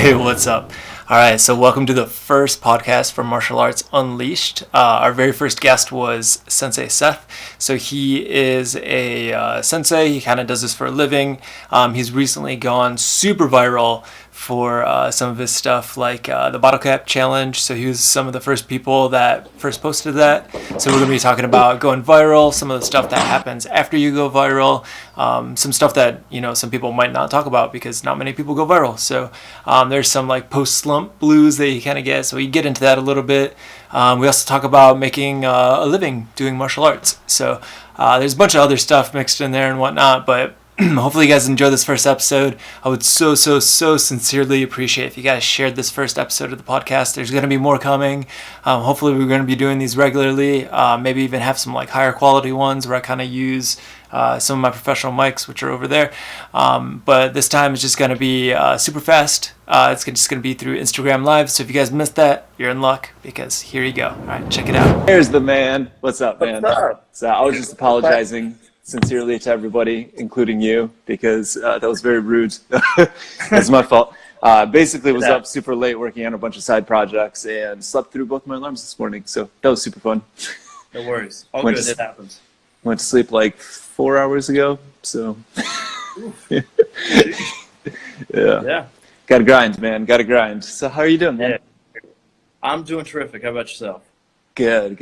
Hey, what's up? All right, so welcome to the first podcast for Martial Arts Unleashed. Our very first guest was Sensei Seth. So he is a sensei. He kind of does this for a living. He's recently gone super viral for some of his stuff, like the bottle cap challenge. So he was some of the first people that first posted that. So we're going to be talking about going viral, some of the stuff that happens after you go viral, some stuff that some people might not talk about because not many people go viral. So there's some like post slump blues that you kind of get. So we get into that a little bit. We also talk about making a living doing martial arts. So there's a bunch of other stuff mixed in there and whatnot, but hopefully you guys enjoy this first episode. I would so sincerely appreciate if you guys shared this first episode of the podcast. There's going to be more coming. Hopefully we're going to be doing these regularly, maybe even have some like higher quality ones where I kind of use some of my professional mics, which are over there. But this time it's just going to be super fast. It's just going to be through Instagram Live. So if you guys missed that, you're in luck because here you go. All right, check it out. There's the man. What's up, man? What's up? So I was just apologizing sincerely to everybody, including you, because that was very rude. That's my fault. Basically was up super late working on a bunch of side projects and slept through both my alarms this morning. So that was super fun. No worries. All good. It happens. Went to sleep like 4 hours ago. So yeah. Gotta grind, man. Gotta grind. So how are you doing, man? Yeah. I'm doing terrific. How about yourself? Good.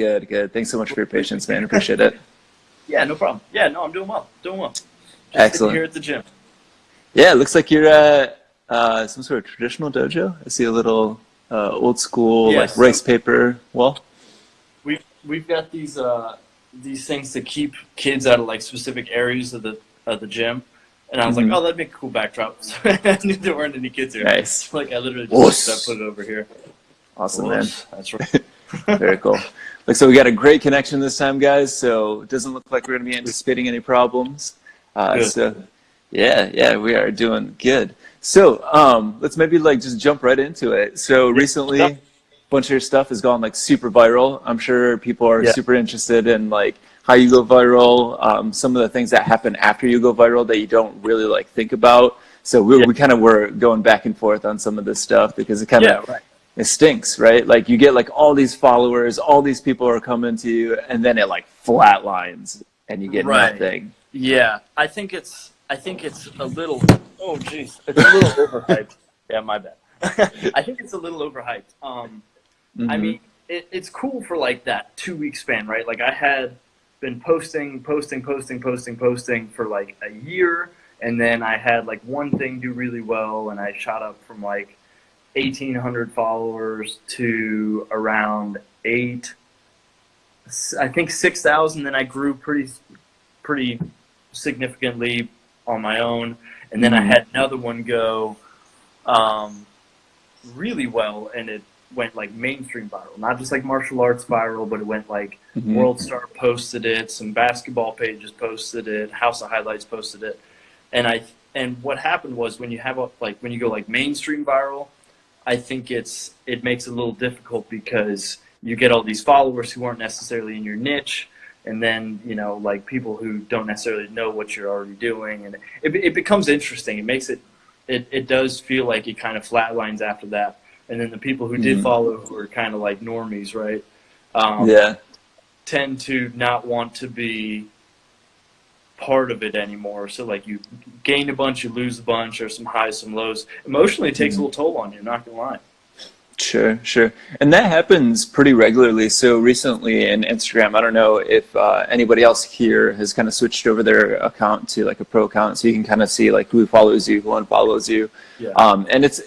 Thanks so much for your patience, man. Appreciate it. Yeah, no problem. Yeah, no, I'm doing well. Just excellent. sitting here at the gym. Yeah, it looks like you're at some sort of traditional dojo. I see a little old school like rice paper wall. We've got these things to keep kids out of like specific areas of the gym, and I was like, oh, that'd be a cool backdrop. So I knew there weren't any kids here. Nice. Like I literally just put it over here. Awesome, man. That's right. Very cool. So we got a great connection this time, guys. So it doesn't look like we're going to be anticipating any problems. So yeah, we are doing good. So let's maybe like just jump right into it. So recently, a bunch of your stuff has gone like super viral. I'm sure people are super interested in like how you go viral, some of the things that happen after you go viral that you don't really like think about. So we kind of were going back and forth on some of this stuff because it kind of it stinks, right? Like you get like all these followers, all these people are coming to you, and then it like flatlines and you get nothing. Yeah, I think it's a little. Oh, jeez, it's a little overhyped. Yeah, my bad. I think it's a little overhyped. I mean, it's cool for like that 2-week span, right? Like I had been posting for like a year, and then I had like one thing do really well, and I shot up from like 1,800 followers to around 6,000. Then I grew pretty significantly on my own, and then I had another one go really well, and it went like mainstream viral, not just like martial arts viral, but it went like World Star posted it, some basketball pages posted it, House of Highlights posted it, and what happened was when you go like mainstream viral, I think it makes it a little difficult because you get all these followers who aren't necessarily in your niche, and then like people who don't necessarily know what you're already doing, and it becomes interesting. It makes it does feel like it kind of flatlines after that, and then the people who did follow, who are kind of like normies, right? Tend to not want to be part of it anymore. So like you gain a bunch, you lose a bunch, or some highs, some lows. Emotionally, it takes a little toll on you, not gonna lie. Sure. And that happens pretty regularly. So recently in Instagram, I don't know if anybody else here has kind of switched over their account to like a pro account, so you can kind of see like who follows you, who unfollows you. And it's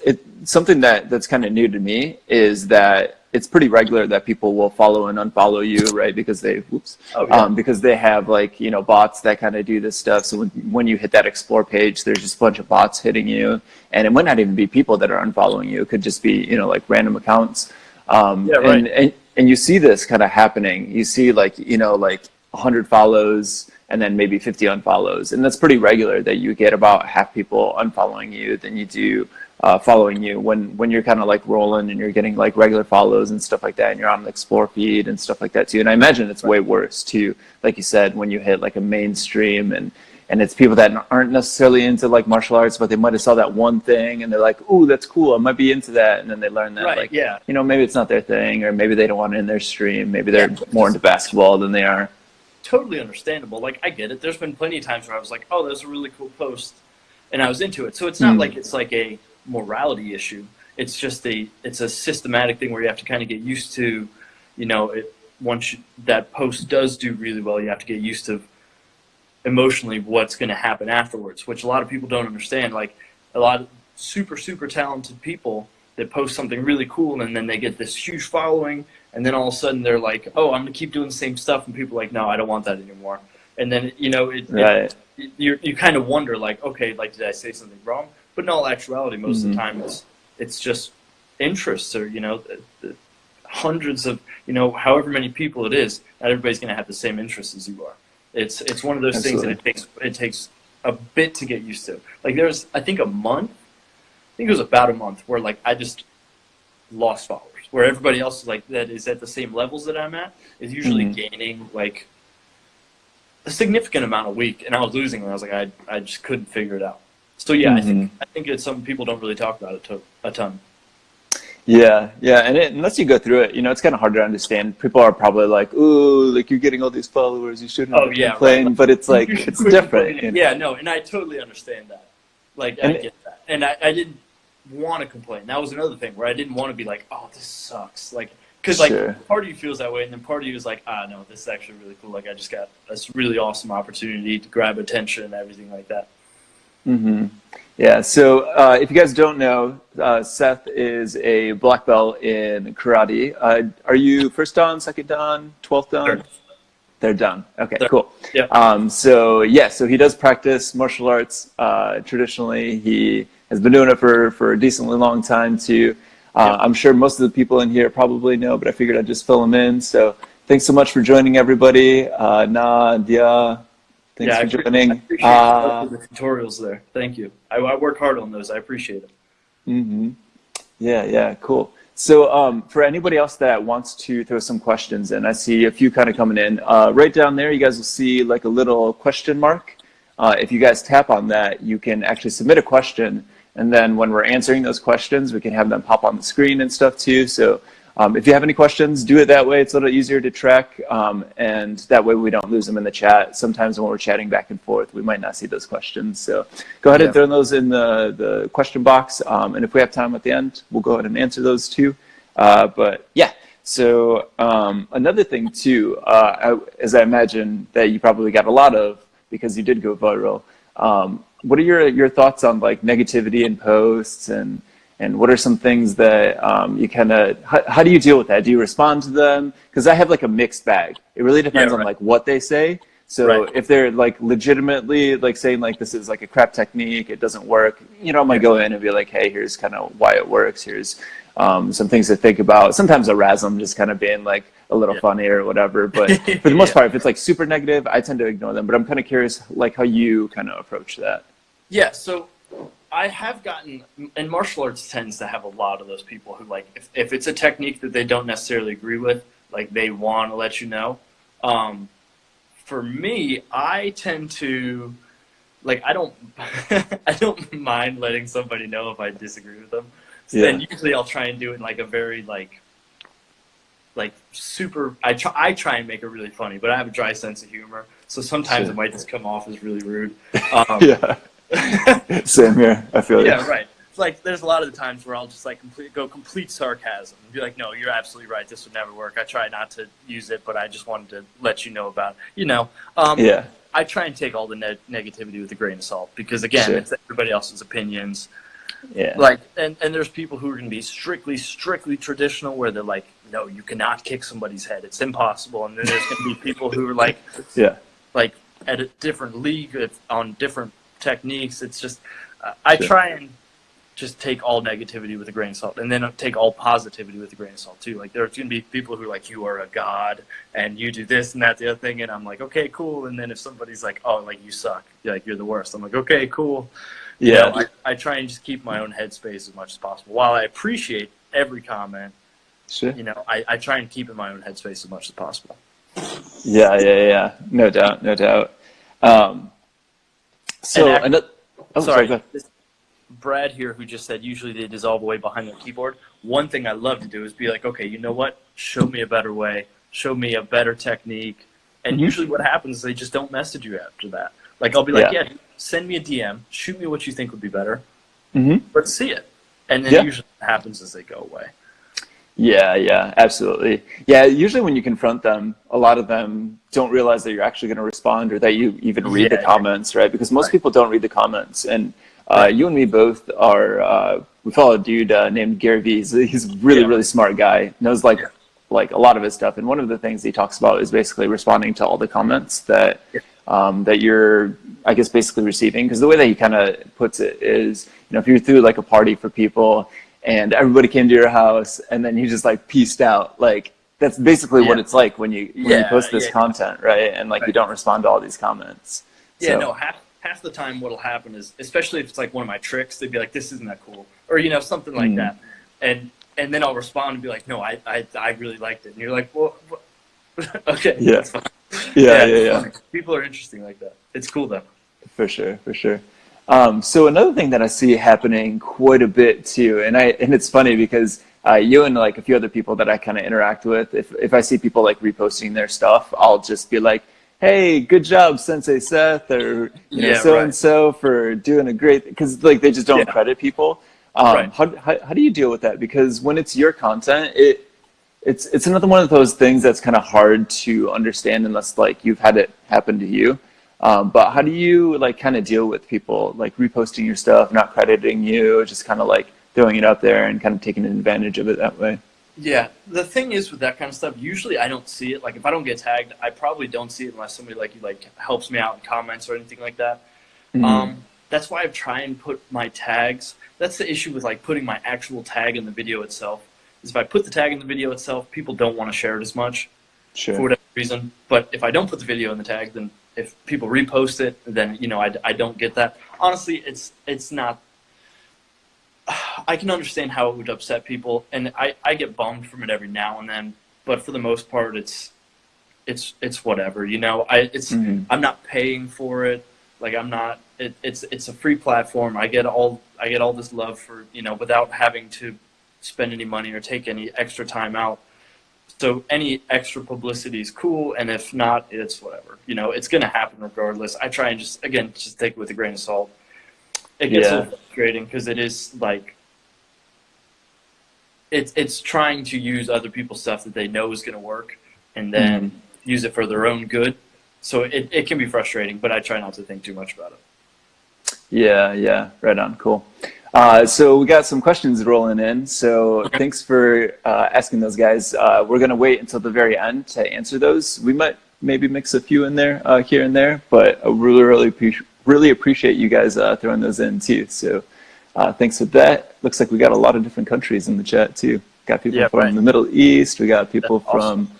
something that's kind of new to me is that it's pretty regular that people will follow and unfollow you, right? Because because they have like, bots that kind of do this stuff. So when you hit that explore page, there's just a bunch of bots hitting you, and it might not even be people that are unfollowing you. It could just be, like random accounts. And you see this kind of happening. You see like, like 100 follows and then maybe 50 unfollows. And that's pretty regular that you get about half people unfollowing you than you do following you when you're kind of like rolling and you're getting like regular follows and stuff like that, and you're on the explore feed and stuff like that too. And I imagine it's way worse too, like you said, when you hit like a mainstream and it's people that aren't necessarily into like martial arts, but they might have saw that one thing and they're like, "Ooh, that's cool. I might be into that." And then they learn that like, you know, maybe it's not their thing, or maybe they don't want it in their stream. Maybe they're more into basketball than they are. Totally understandable. Like, I get it. There's been plenty of times where I was like, "Oh, that's a really cool post," and I was into it. So it's not like it's like a morality issue. It's just it's a systematic thing where you have to kind of get used to, you know, once that post does do really well, you have to get used to emotionally what's going to happen afterwards, which a lot of people don't understand. Like, a lot of super talented people that post something really cool and then they get this huge following, and then all of a sudden they're like, "Oh, I'm going to keep doing the same stuff," and people are like, "No, I don't want that anymore." And then, you know, you kind of wonder, like, okay, like, did I say something wrong? But in all actuality, most of the time it's just interests, or, you know, the hundreds of, you know, however many people it is, not everybody's going to have the same interests as you are. It's one of those things that it takes a bit to get used to. Like, there's, I think, it was about a month where, like, I just lost followers, where everybody else, like, that is at the same levels that I'm at is usually gaining, like, a significant amount a week, and I was losing, and I was like, I just couldn't figure it out. So yeah, I think it's something people don't really talk about it a ton. Yeah, and unless you go through it, you know, it's kind of hard to understand. People are probably like, "Ooh, like, you're getting all these followers, you shouldn't complain," right. But it's like, it's different. You know? Yeah, no, and I totally understand that. Like, I get that. And I didn't want to complain. That was another thing where I didn't want to be like, "Oh, this sucks." Like, because like part of you feels that way, and then part of you is like, "Ah, no, this is actually really cool. Like, I just got this really awesome opportunity to grab attention and everything like that." Yeah, so if you guys don't know, Seth is a black belt in karate. Are you first dan, second dan, 12th dan? They're done. Okay, cool. Yeah. So he does practice martial arts traditionally. He has been doing it for a decently long time too. I'm sure most of the people in here probably know, but I figured I'd just fill them in. So thanks so much for joining, everybody. Nadia. Thanks for joining. I appreciate the tutorials there. Thank you. I work hard on those. I appreciate it. Yeah, cool. So for anybody else that wants to throw some questions in, I see a few kind of coming in. Right down there, you guys will see like a little question mark. If you guys tap on that, you can actually submit a question. And then when we're answering those questions, we can have them pop on the screen and stuff too. So if you have any questions, do it that way. It's a little easier to track, and that way we don't lose them in the chat. Sometimes when we're chatting back and forth, we might not see those questions. So go ahead and throw those in the question box, and if we have time at the end, we'll go ahead and answer those too. But yeah, so another thing too, as I imagine that you probably got a lot of because you did go viral. What are your thoughts on like negativity in posts, and what are some things that you kind of, how do you deal with that? Do you respond to them? Because I have like a mixed bag. It really depends on like what they say. So if they're like legitimately like saying like this is like a crap technique, it doesn't work, you know, I might go in and be like, hey, here's kind of why it works. Here's some things to think about. Sometimes I razz them just kind of being like a little funny or whatever. But for the most part, if it's like super negative, I tend to ignore them. But I'm kind of curious like how you kind of approach that. Yeah, so I have gotten, and martial arts tends to have a lot of those people who, like, if it's a technique that they don't necessarily agree with, like, they want to let you know. For me, I tend to, like, I don't mind letting somebody know if I disagree with them. So then usually I'll try and do it in like a very like super. I try and make it really funny, but I have a dry sense of humor, so sometimes it might just come off as really rude. Same here. I feel yeah, right. It's like there's a lot of the times where I'll just like go complete sarcasm and be like, "No, you're absolutely right. This would never work. I try not to use it, but I just wanted to let you know about it." You know. I try and take all the negativity with a grain of salt because again, it's everybody else's opinions. Yeah. Like, and there's people who are going to be strictly traditional where they're like, "No, you cannot kick somebody's head. It's impossible." And then there's going to be people who are like, like at a different league on different techniques. It's just I try and just take all negativity with a grain of salt, and then take all positivity with a grain of salt too. Like there's going to be people who are like, you are a god and you do this and that, the other thing, and I'm like, okay, cool. And then if somebody's like, oh, like you suck, like you're the worst, I'm like, okay, cool. You Yeah. know, I try and just keep my own headspace as much as possible. While I appreciate every comment, Sure. you know, I try and keep in my own headspace as much as possible. Yeah. No doubt, no doubt. Um, And so, actually, another, oh, sorry, go ahead. this Brad here, who just said usually they dissolve away behind their keyboard. One thing I love to do is be like, okay, you know what? Show me a better way. Show me a better technique. And Mm-hmm. usually what happens is they just don't message you after that. Like, I'll be like, yeah, send me a DM. Shoot me what you think would be better. Mm-hmm. Let's see it. And then usually what happens is they go away. Yeah, absolutely. Yeah, usually when you confront them, a lot of them don't realize that you're actually going to respond or that you even read the comments, right? Because most people don't read the comments. And you and me both are, we follow a dude named Gary Vee. He's a really smart guy, knows like a lot of his stuff. And one of the things he talks about is basically responding to all the comments that that you're, I guess, basically receiving. Because the way that he kind of puts it is, you know, if you're through like a party for people and everybody came to your house and then you just like pieced out, like that's basically what it's like when you post this content, right? And like you don't respond to all these comments. Yeah, no, half the time what'll happen is, especially if it's like one of my tricks, they'd be like, this isn't that cool, or, you know, something like that. And then I'll respond and be like, no, I really liked it. And you're like, well, okay. That's fine. Yeah. People are interesting like that. It's cool though. For sure. So another thing that I see happening quite a bit too, and it's funny because you and like a few other people that I kind of interact with, if I see people like reposting their stuff, I'll just be like, hey, good job, Sensei Seth, or you know, so and so for doing a great, because like they just don't credit people. How do you deal with that? Because when it's your content, it's another one of those things that's kind of hard to understand unless like you've had it happen to you. But how do you like kind of deal with people like reposting your stuff, not crediting you, just kind of like throwing it out there and kind of taking advantage of it that way? Yeah, the thing is with that kind of stuff, usually I don't see it. Like if I don't get tagged, I probably don't see it unless somebody like you like helps me out in comments or anything like that. That's why I try and put my tags. That's the issue with like putting my actual tag in the video itself. Is if I put the tag in the video itself, people don't want to share it as much for whatever reason. But if I don't put the video in the tag, then if people repost it, then you know I don't get that. Honestly, it's not. I can understand how it would upset people, and I get bummed from it every now and then. But for the most part, it's whatever. You know, I'm not paying for it. Like I'm not. It's a free platform. I get all this love for, you know, without having to spend any money or take any extra time out. So any extra publicity is cool, and if not, it's whatever. You know, it's going to happen regardless. I try and just take it with a grain of salt. It gets a little frustrating because it is like it's trying to use other people's stuff that they know is going to work, and then use it for their own good. So it can be frustrating, but I try not to think too much about it. Yeah, right on, cool. So we got some questions rolling in. So thanks for asking those guys. We're gonna wait until the very end to answer those. We might maybe mix a few in there, here and there, but I really appreciate you guys throwing those in too. So thanks for that. Looks like we got a lot of different countries in the chat too. Got people from the Middle East. We got people from,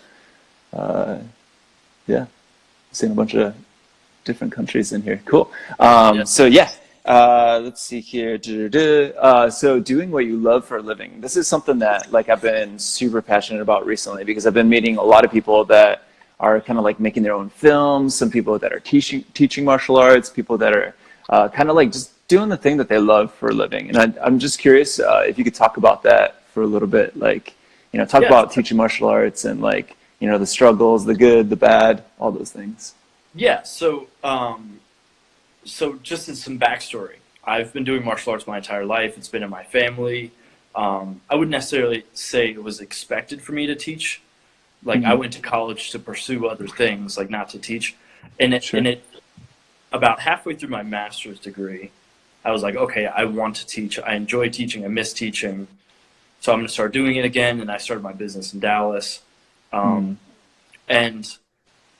seeing a bunch of different countries in here. Cool. So let's see here. So doing what you love for a living. This is something that like I've been super passionate about recently because I've been meeting a lot of people that are kind of like making their own films, some people that are teaching martial arts, people that are kind of like just doing the thing that they love for a living. And I'm just curious if you could talk about that for a little bit, like, you know, talk about teaching martial arts and like, you know, the struggles, the good, the bad, all those things. Yeah, so just as some backstory, I've been doing martial arts my entire life. It's been in my family. I wouldn't necessarily say it was expected for me to teach. Like I went to college to pursue other things, like not to teach. And it about halfway through my master's degree, I was like, okay, I want to teach. I enjoy teaching. I miss teaching. So I'm going to start doing it again. And I started my business in Dallas. And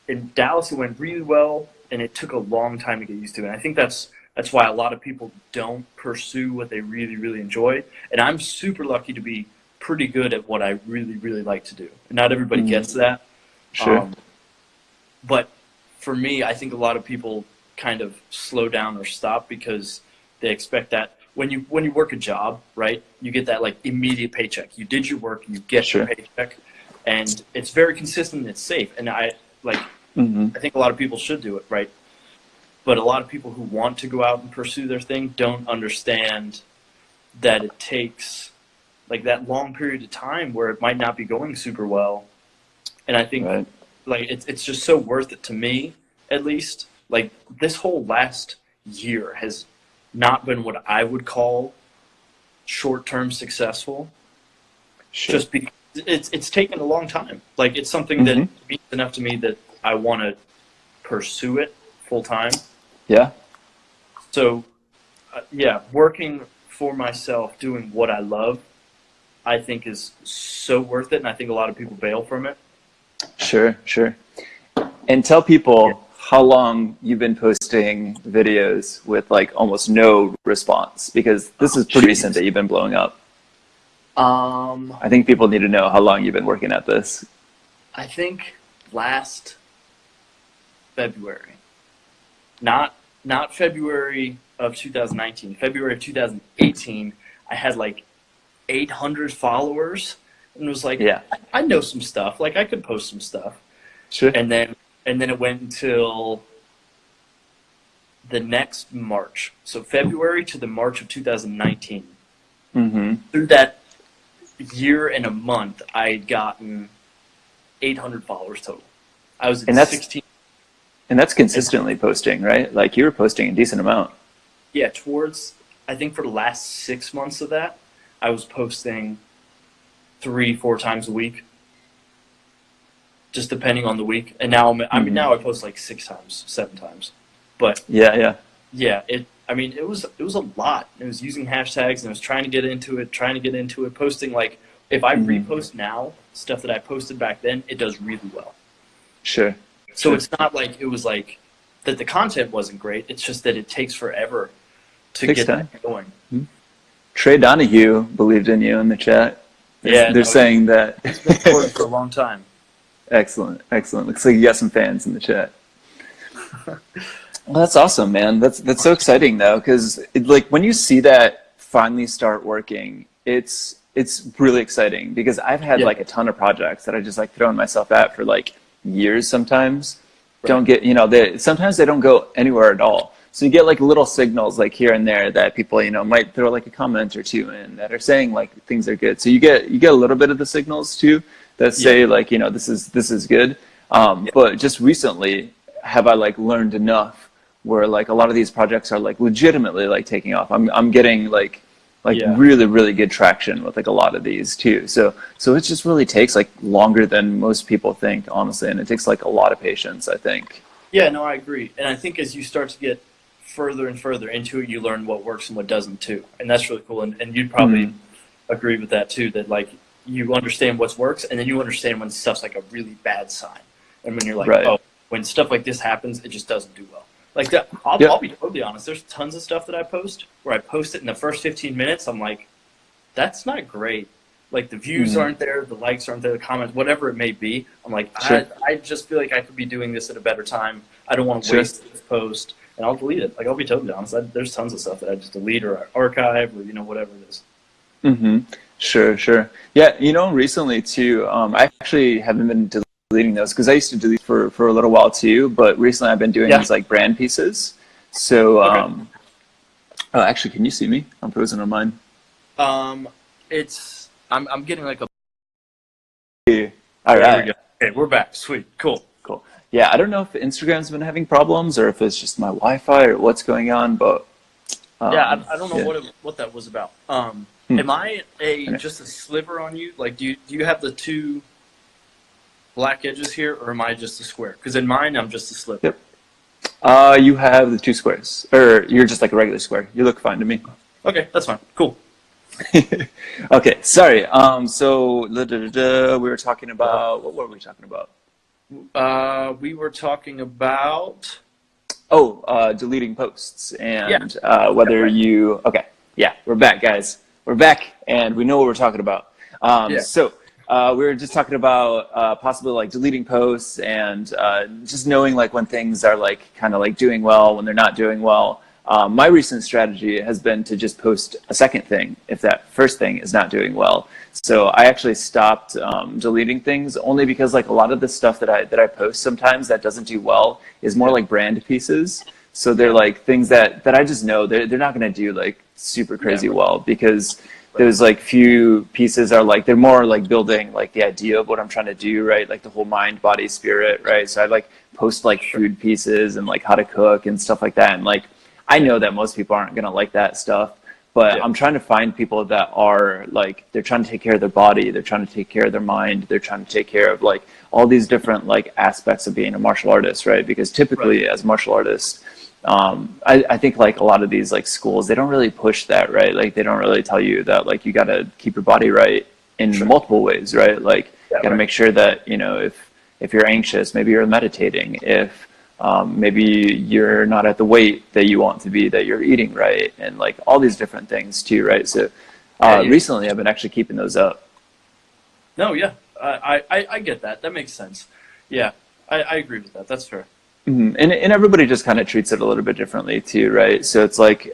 in Dallas, it went really well, and it took a long time to get used to. And I think that's why a lot of people don't pursue what they really, really enjoy. And I'm super lucky to be pretty good at what I really, really like to do. And not everybody gets that. But for me, I think a lot of people kind of slow down or stop because They expect that when you work a job, right? You get that like immediate paycheck. You did your work, you get your paycheck, and it's very consistent and it's safe. And I think a lot of people should do it, right? But a lot of people who want to go out and pursue their thing don't understand that it takes like that long period of time where it might not be going super well. And I think like it's just so worth it to me, at least. Like this whole last year has not been what I would call short-term successful. Just because it's taken a long time. Like it's something that means enough to me that I want to pursue it full time. Yeah. So, working for myself, doing what I love, I think is so worth it, and I think a lot of people bail from it. Sure. And tell people how long you've been posting videos with like almost no response, because this is pretty recent that you've been blowing up. I think people need to know how long you've been working at this. I think last February. Not February of 2019. February of 2018, I had like 800 followers, and was like, I know some stuff. Like I could post some stuff. Sure. And then it went until the next March. So February to the March of 2019. Through that year and a month, I had gotten 800 followers total. I was at 16. And that's consistently posting, right? Like you were posting a decent amount. Yeah, I think for the last 6 months of that, I was posting 3-4 times a week, just depending on the week. And now now I post like 6 times, 7 times. But yeah, it was a lot. It was using hashtags, and I was trying to get into it, posting like if I repost now stuff that I posted back then, it does really well. Sure. So it's not like it was like that the content wasn't great. It's just that it takes forever to get that going. Trey Donahue believed in you in the chat. They're saying that it's been recording for a long time. Excellent. Looks like you got some fans in the chat. Well, that's awesome, man. That's so exciting though, because like when you see that finally start working, it's really exciting, because I've had like a ton of projects that I just like throwing myself at for like years sometimes. Don't get, sometimes they don't go anywhere at all. So you get like little signals like here and there that people, might throw like a comment or two in that are saying like things are good. So you get a little bit of the signals too that say like, this is good. But just recently have I like learned enough where like a lot of these projects are like legitimately like taking off. I'm getting like really, really good traction with like a lot of these too. So it just really takes like longer than most people think, honestly. And it takes like a lot of patience, I think. Yeah, no, I agree. And I think as you start to get further and further into it, you learn what works and what doesn't too. And that's really cool. And you'd probably agree with that too, that like you understand what works, and then you understand when stuff's like a really bad sign. And when you're like, when stuff like this happens, it just doesn't do well. Like that, I'll be totally honest. There's tons of stuff that I post where I post it in the first 15 minutes. I'm like, that's not great. Like the views aren't there, the likes aren't there, the comments, whatever it may be. I'm like, I just feel like I could be doing this at a better time. I don't want to waste this post, and I'll delete it. Like I'll be totally honest. There's tons of stuff that I just delete or archive or whatever it is. Sure. Yeah, recently too. I actually haven't been deleting those because I used to delete for a little while too, but recently I've been doing these like brand pieces. So oh, actually, can you see me? I'm frozen on mine. I'm getting like a all right. Okay, we're back. Sweet. Cool. Yeah, I don't know if Instagram's been having problems or if it's just my Wi-Fi or what's going on, but I don't know what that was about. Am I just a sliver on you? Like, do you have the two black edges here, or am I just a square? Because in mine, I'm just a sliver. Yep. You have the two squares, or you're just like a regular square. You look fine to me. Okay, that's fine. Cool. Okay, sorry. So we were talking about, what were we talking about? We were talking about deleting posts and whether you. Okay, yeah, we're back, guys. We're back, and we know what we're talking about. So we were just talking about possibly like deleting posts and just knowing like when things are like kind of like doing well, when they're not doing well. my recent strategy has been to just post a second thing if that first thing is not doing well. So I actually stopped deleting things, only because like a lot of the stuff that I post sometimes that doesn't do well is more like brand pieces. So they're like things that I just know they're not going to do like super crazy well, because those like few pieces are like, they're more like building like the idea of what I'm trying to do, right? Like the whole mind, body, spirit, right? So I like post like food pieces and like how to cook and stuff like that. And like, I know that most people aren't going to like that stuff, but I'm trying to find people that are like, they're trying to take care of their body, they're trying to take care of their mind, they're trying to take care of like all these different like aspects of being a martial artist, right? Because typically as martial artists, I think like a lot of these like schools, they don't really push that, right? Like they don't really tell you that like you got to keep your body right in multiple ways, right? Like you got to make sure that, you know, if you're anxious, maybe you're meditating. If maybe you're not at the weight that you want to be, that you're eating right, and like all these different things too, right? So recently I've been actually keeping those up. No, yeah, I get that. That makes sense. Yeah, I agree with that. That's fair. Mm-hmm. And everybody just kind of treats it a little bit differently too, right? So it's like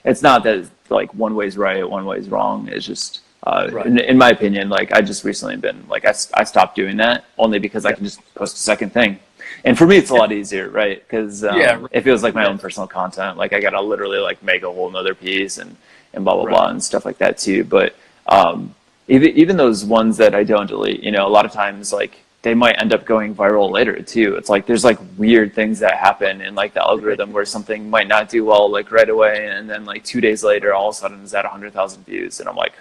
it's not that like one way's right, one way's wrong. It's just in my opinion, like I just recently been like I stopped doing that only because I can just post a second thing, and for me it's a lot easier, right? Because it feels like my own personal content. Like I gotta literally like make a whole nother piece and blah blah blah and stuff like that too. But even those ones that I don't delete, you know, a lot of times like they might end up going viral later too. It's like there's like weird things that happen in like the algorithm where something might not do well like right away, and then like 2 days later all of a sudden it's at 100,000 views, and I'm like,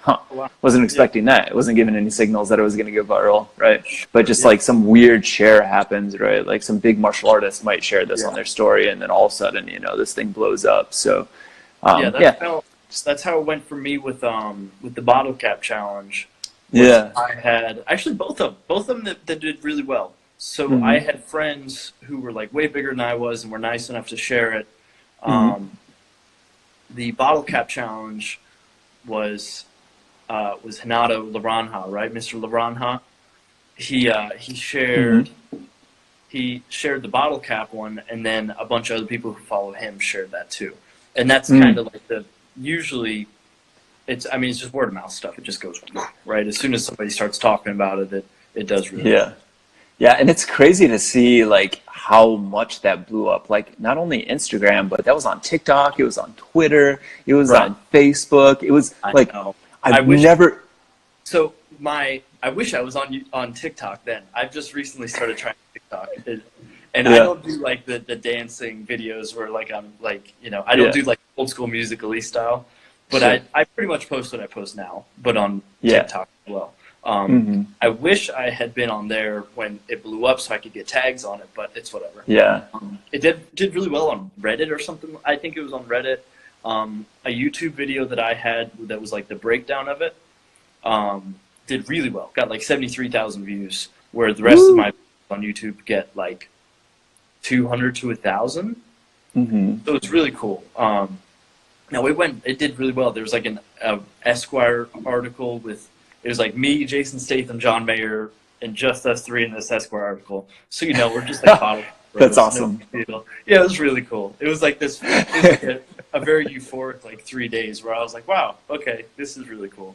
wasn't expecting that. It wasn't giving any signals that it was going to go viral, right? But just like some weird share happens, right? Like some big martial artist might share this on their story, and then all of a sudden, you know, this thing blows up. So that's how it went for me with the bottle cap challenge. I had actually both of them that did really well. So I had friends who were like way bigger than I was and were nice enough to share it. The bottle cap challenge was Hanato Laranha, right? Mr. Laranha. He shared the bottle cap one, and then a bunch of other people who follow him shared that too. And that's kind of like usually it's just word of mouth stuff. It just goes right. As soon as somebody starts talking about it, it does really well. Yeah, and it's crazy to see like how much that blew up. Like not only Instagram, but that was on TikTok, it was on Twitter, it was on Facebook. It was I wish I was on TikTok then. I've just recently started trying TikTok. And I don't do like the dancing videos where like I'm like, you know, I don't do like old school Musical.ly style. But I pretty much post what I post now, but on TikTok as well. I wish I had been on there when it blew up so I could get tags on it, but it's whatever. Yeah. It did really well on Reddit or something. I think it was on Reddit. A YouTube video that I had that was like the breakdown of it did really well. Got like 73,000 views, where the rest of my videos on YouTube get like 200 to 1,000. So it's really cool. Now it did really well. There was like an Esquire article with, it was like me, Jason Statham, John Mayer, and just us three in this Esquire article. So, you know, we're just like bottle. That's awesome. No, yeah, it was really cool. It was like this, a very euphoric like 3 days where I was like, wow, okay, this is really cool.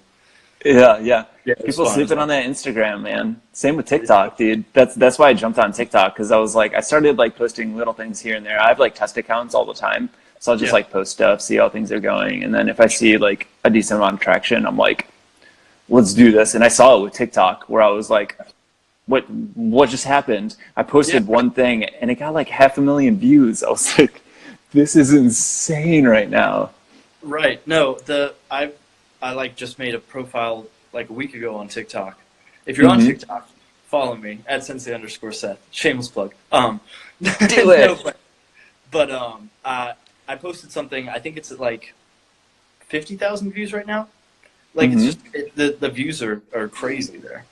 Yeah. People sleeping on that Instagram, man. Same with TikTok, dude. That's why I jumped on TikTok, because I was like, I started like posting little things here and there. I have like test accounts all the time. So I'll just like post stuff, see how things are going. And then if I see like a decent amount of traction, I'm like, let's do this. And I saw it with TikTok where I was like, what just happened? I posted one thing and it got like 500,000 views. I was like, this is insane right now. Right. No, I like just made a profile like a week ago on TikTok. If you're on TikTok, follow me at Sensei_Seth. Shameless plug. Do it. But I posted something. I think it's at like 50,000 views right now. Like it's just the views are crazy there,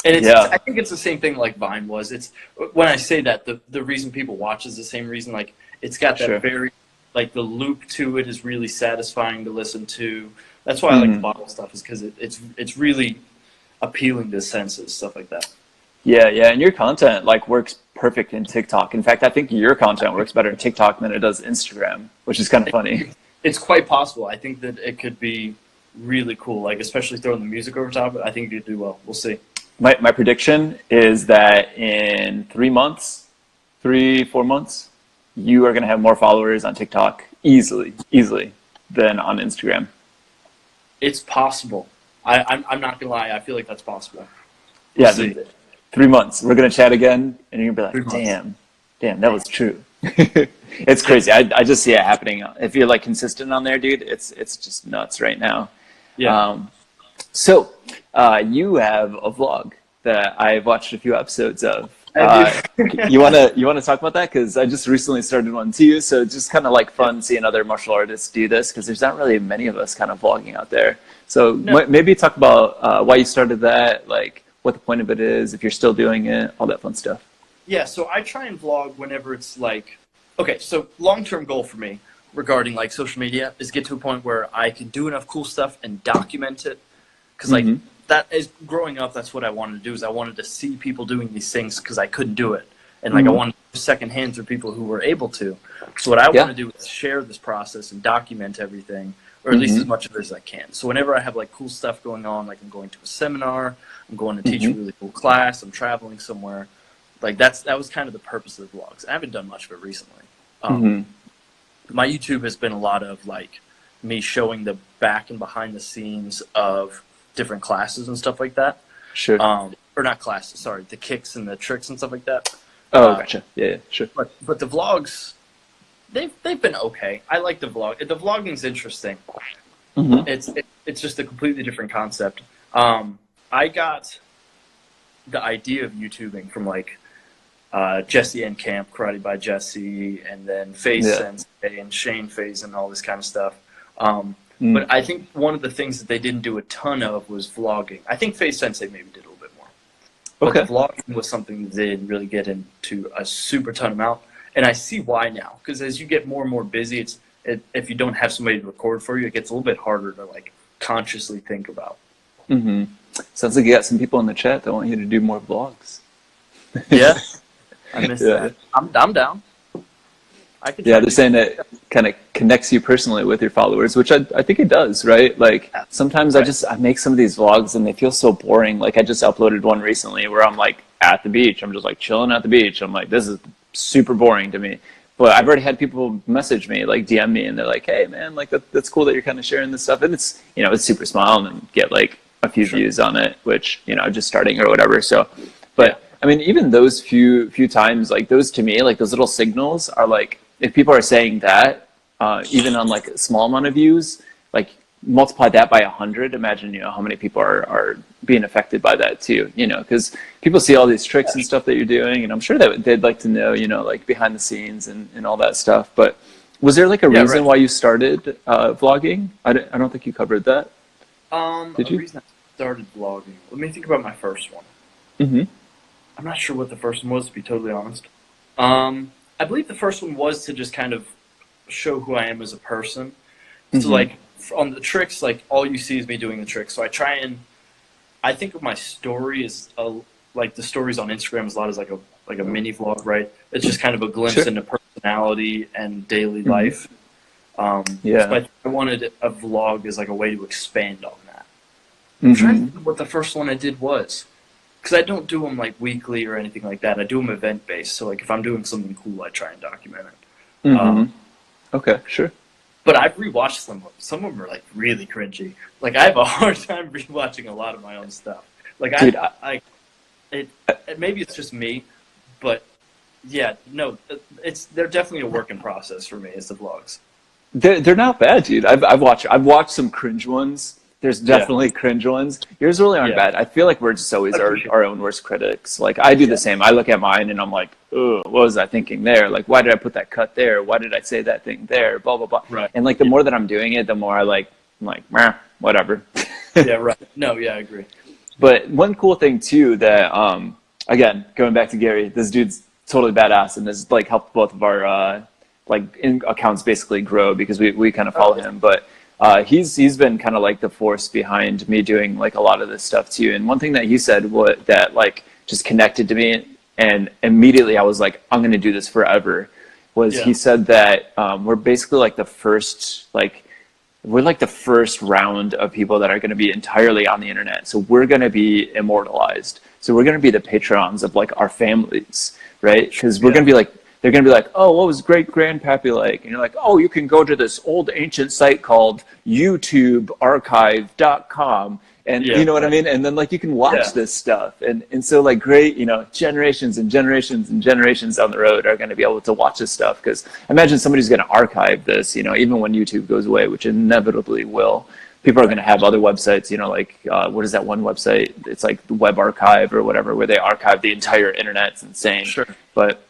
and I think it's the same thing like Vine was. It's when I say that the reason people watch is the same reason. Like it's got that very like the loop to it is really satisfying to listen to. That's why I like the bottle stuff, is because it's really appealing to senses, stuff like that. Yeah, and your content like works perfect in TikTok. In fact, I think your content works better in TikTok than it does Instagram, which is kind of funny. It's quite possible. I think that it could be really cool, like especially throwing the music over top. I think you'd do well. We'll see. My prediction is that in 4 months, you are going to have more followers on TikTok easily than on Instagram. It's possible. I'm not gonna lie. I feel like that's possible. Yeah, 3 months. We're going to chat again, and you're going to be like, damn, that was true. It's crazy. I just see it happening. If you're like consistent on there, dude, it's just nuts right now. Yeah. So you have a vlog that I've watched a few episodes of. You wanna talk about that? Because I just recently started one too, so it's just kind of like fun seeing other martial artists do this, because there's not really many of us kind of vlogging out there. So maybe talk about why you started that, like what the point of it is, if you're still doing it, all that fun stuff. Yeah, so I try and vlog whenever it's like, okay, so long-term goal for me regarding like social media is get to a point where I can do enough cool stuff and document it. Because like that is growing up, that's what I wanted to do, is I wanted to see people doing these things because I couldn't do it. And like I wanted secondhand through people who were able to. So what I want to do is share this process and document everything, or at least as much of it as I can. So whenever I have like cool stuff going on, like I'm going to a seminar, I'm going to teach a really cool class, I'm traveling somewhere, like that was kind of the purpose of the vlogs. I haven't done much of it recently. My YouTube has been a lot of like me showing the back and behind the scenes of different classes and stuff like that. Sure. Or not classes, sorry, the kicks and the tricks and stuff like that. Oh, gotcha. Yeah, sure. But the vlogs, they've been okay. I like the vlog. The vlogging's interesting. It's just a completely different concept. I got the idea of YouTubing from like Jesse and Camp, Karate by Jesse, and then Faze Sensei and Shane Faze and all this kind of stuff. But I think one of the things that they didn't do a ton of was vlogging. I think Faze Sensei maybe did a little bit more. But the vlogging was something that they didn't really get into a super ton amount. And I see why now. Because as you get more and more busy, if you don't have somebody to record for you, it gets a little bit harder to like consciously think about. Sounds like you got some people in the chat that want you to do more vlogs. Yeah. I missed that. I'm down. They're saying that kind of connects you personally with your followers, which I think it does, right? Like sometimes I make some of these vlogs and they feel so boring. Like I just uploaded one recently where I'm like at the beach. I'm just like chilling at the beach. I'm like, this is super boring to me. But I've already had people message me, like DM me, and they're like, hey man, like that's cool that you're kind of sharing this stuff. And it's, it's super small and get like a few views on it, which, just starting or whatever. So, but I mean, even those few times, like those to me, like those little signals are like, if people are saying that, even on like a small amount of views, like multiply that by 100, imagine, how many people are being affected by that too, because people see all these tricks and stuff that you're doing, and I'm sure that they'd like to know, like behind the scenes and all that stuff. But was there like a reason why you started vlogging? I don't think you covered that. Did you? Reason I started vlogging. Let me think about my first one. I'm not sure what the first one was, to be totally honest. I believe the first one was to just kind of show who I am as a person. So like on the tricks, like all you see is me doing the tricks. So I think of my story as like the stories on Instagram is a lot as like a mini vlog, right? It's just kind of a glimpse into personality and daily life. So I wanted a vlog as like a way to expand on that. I'm trying to think what the first one I did was. Because I don't do them like weekly or anything like that. I do them event based. So like if I'm doing something cool, I try and document it. Okay, sure. But I've rewatched some of them. Some of them are like really cringy. Like I have a hard time rewatching a lot of my own stuff. Like maybe it's just me, but yeah, no, they're definitely a work in process for me. It's the vlogs. They're not bad, dude. I've watched some cringe ones. There's definitely cringe ones. Yours really aren't bad. I feel like we're just always our own worst critics. Like I do the same. I look at mine and I'm like, oh, what was I thinking there? Like, why did I put that cut there? Why did I say that thing there? Blah, blah, blah. Right. And like the more that I'm doing it, the more I'm like, meh, whatever. Yeah, right. No, yeah, I agree. But one cool thing too that, again, going back to Gary, this dude's totally badass and this like helped both of our accounts basically grow because we kind of follow him. But he's been kind of like the force behind me doing like a lot of this stuff too. And one thing that he said that like just connected to me and immediately I was like, I'm going to do this forever. He said that we're basically like the first round of people that are going to be entirely on the internet. So we're going to be immortalized. So we're going to be the patrons of like our families, right? Because we're going to be like, they're going to be like, oh, what was great grandpappy like? And you're like, oh, you can go to this old ancient site called YouTubearchive.com. And you know what I mean? And then like you can watch this stuff. And so like great, you know, generations and generations and generations down the road are going to be able to watch this stuff. Because imagine somebody's going to archive this, you know, even when YouTube goes away, which inevitably will. People are going to have other websites, you know, like what is that one website? It's like the Web Archive or whatever, where they archive the entire internet. It's insane. Sure. But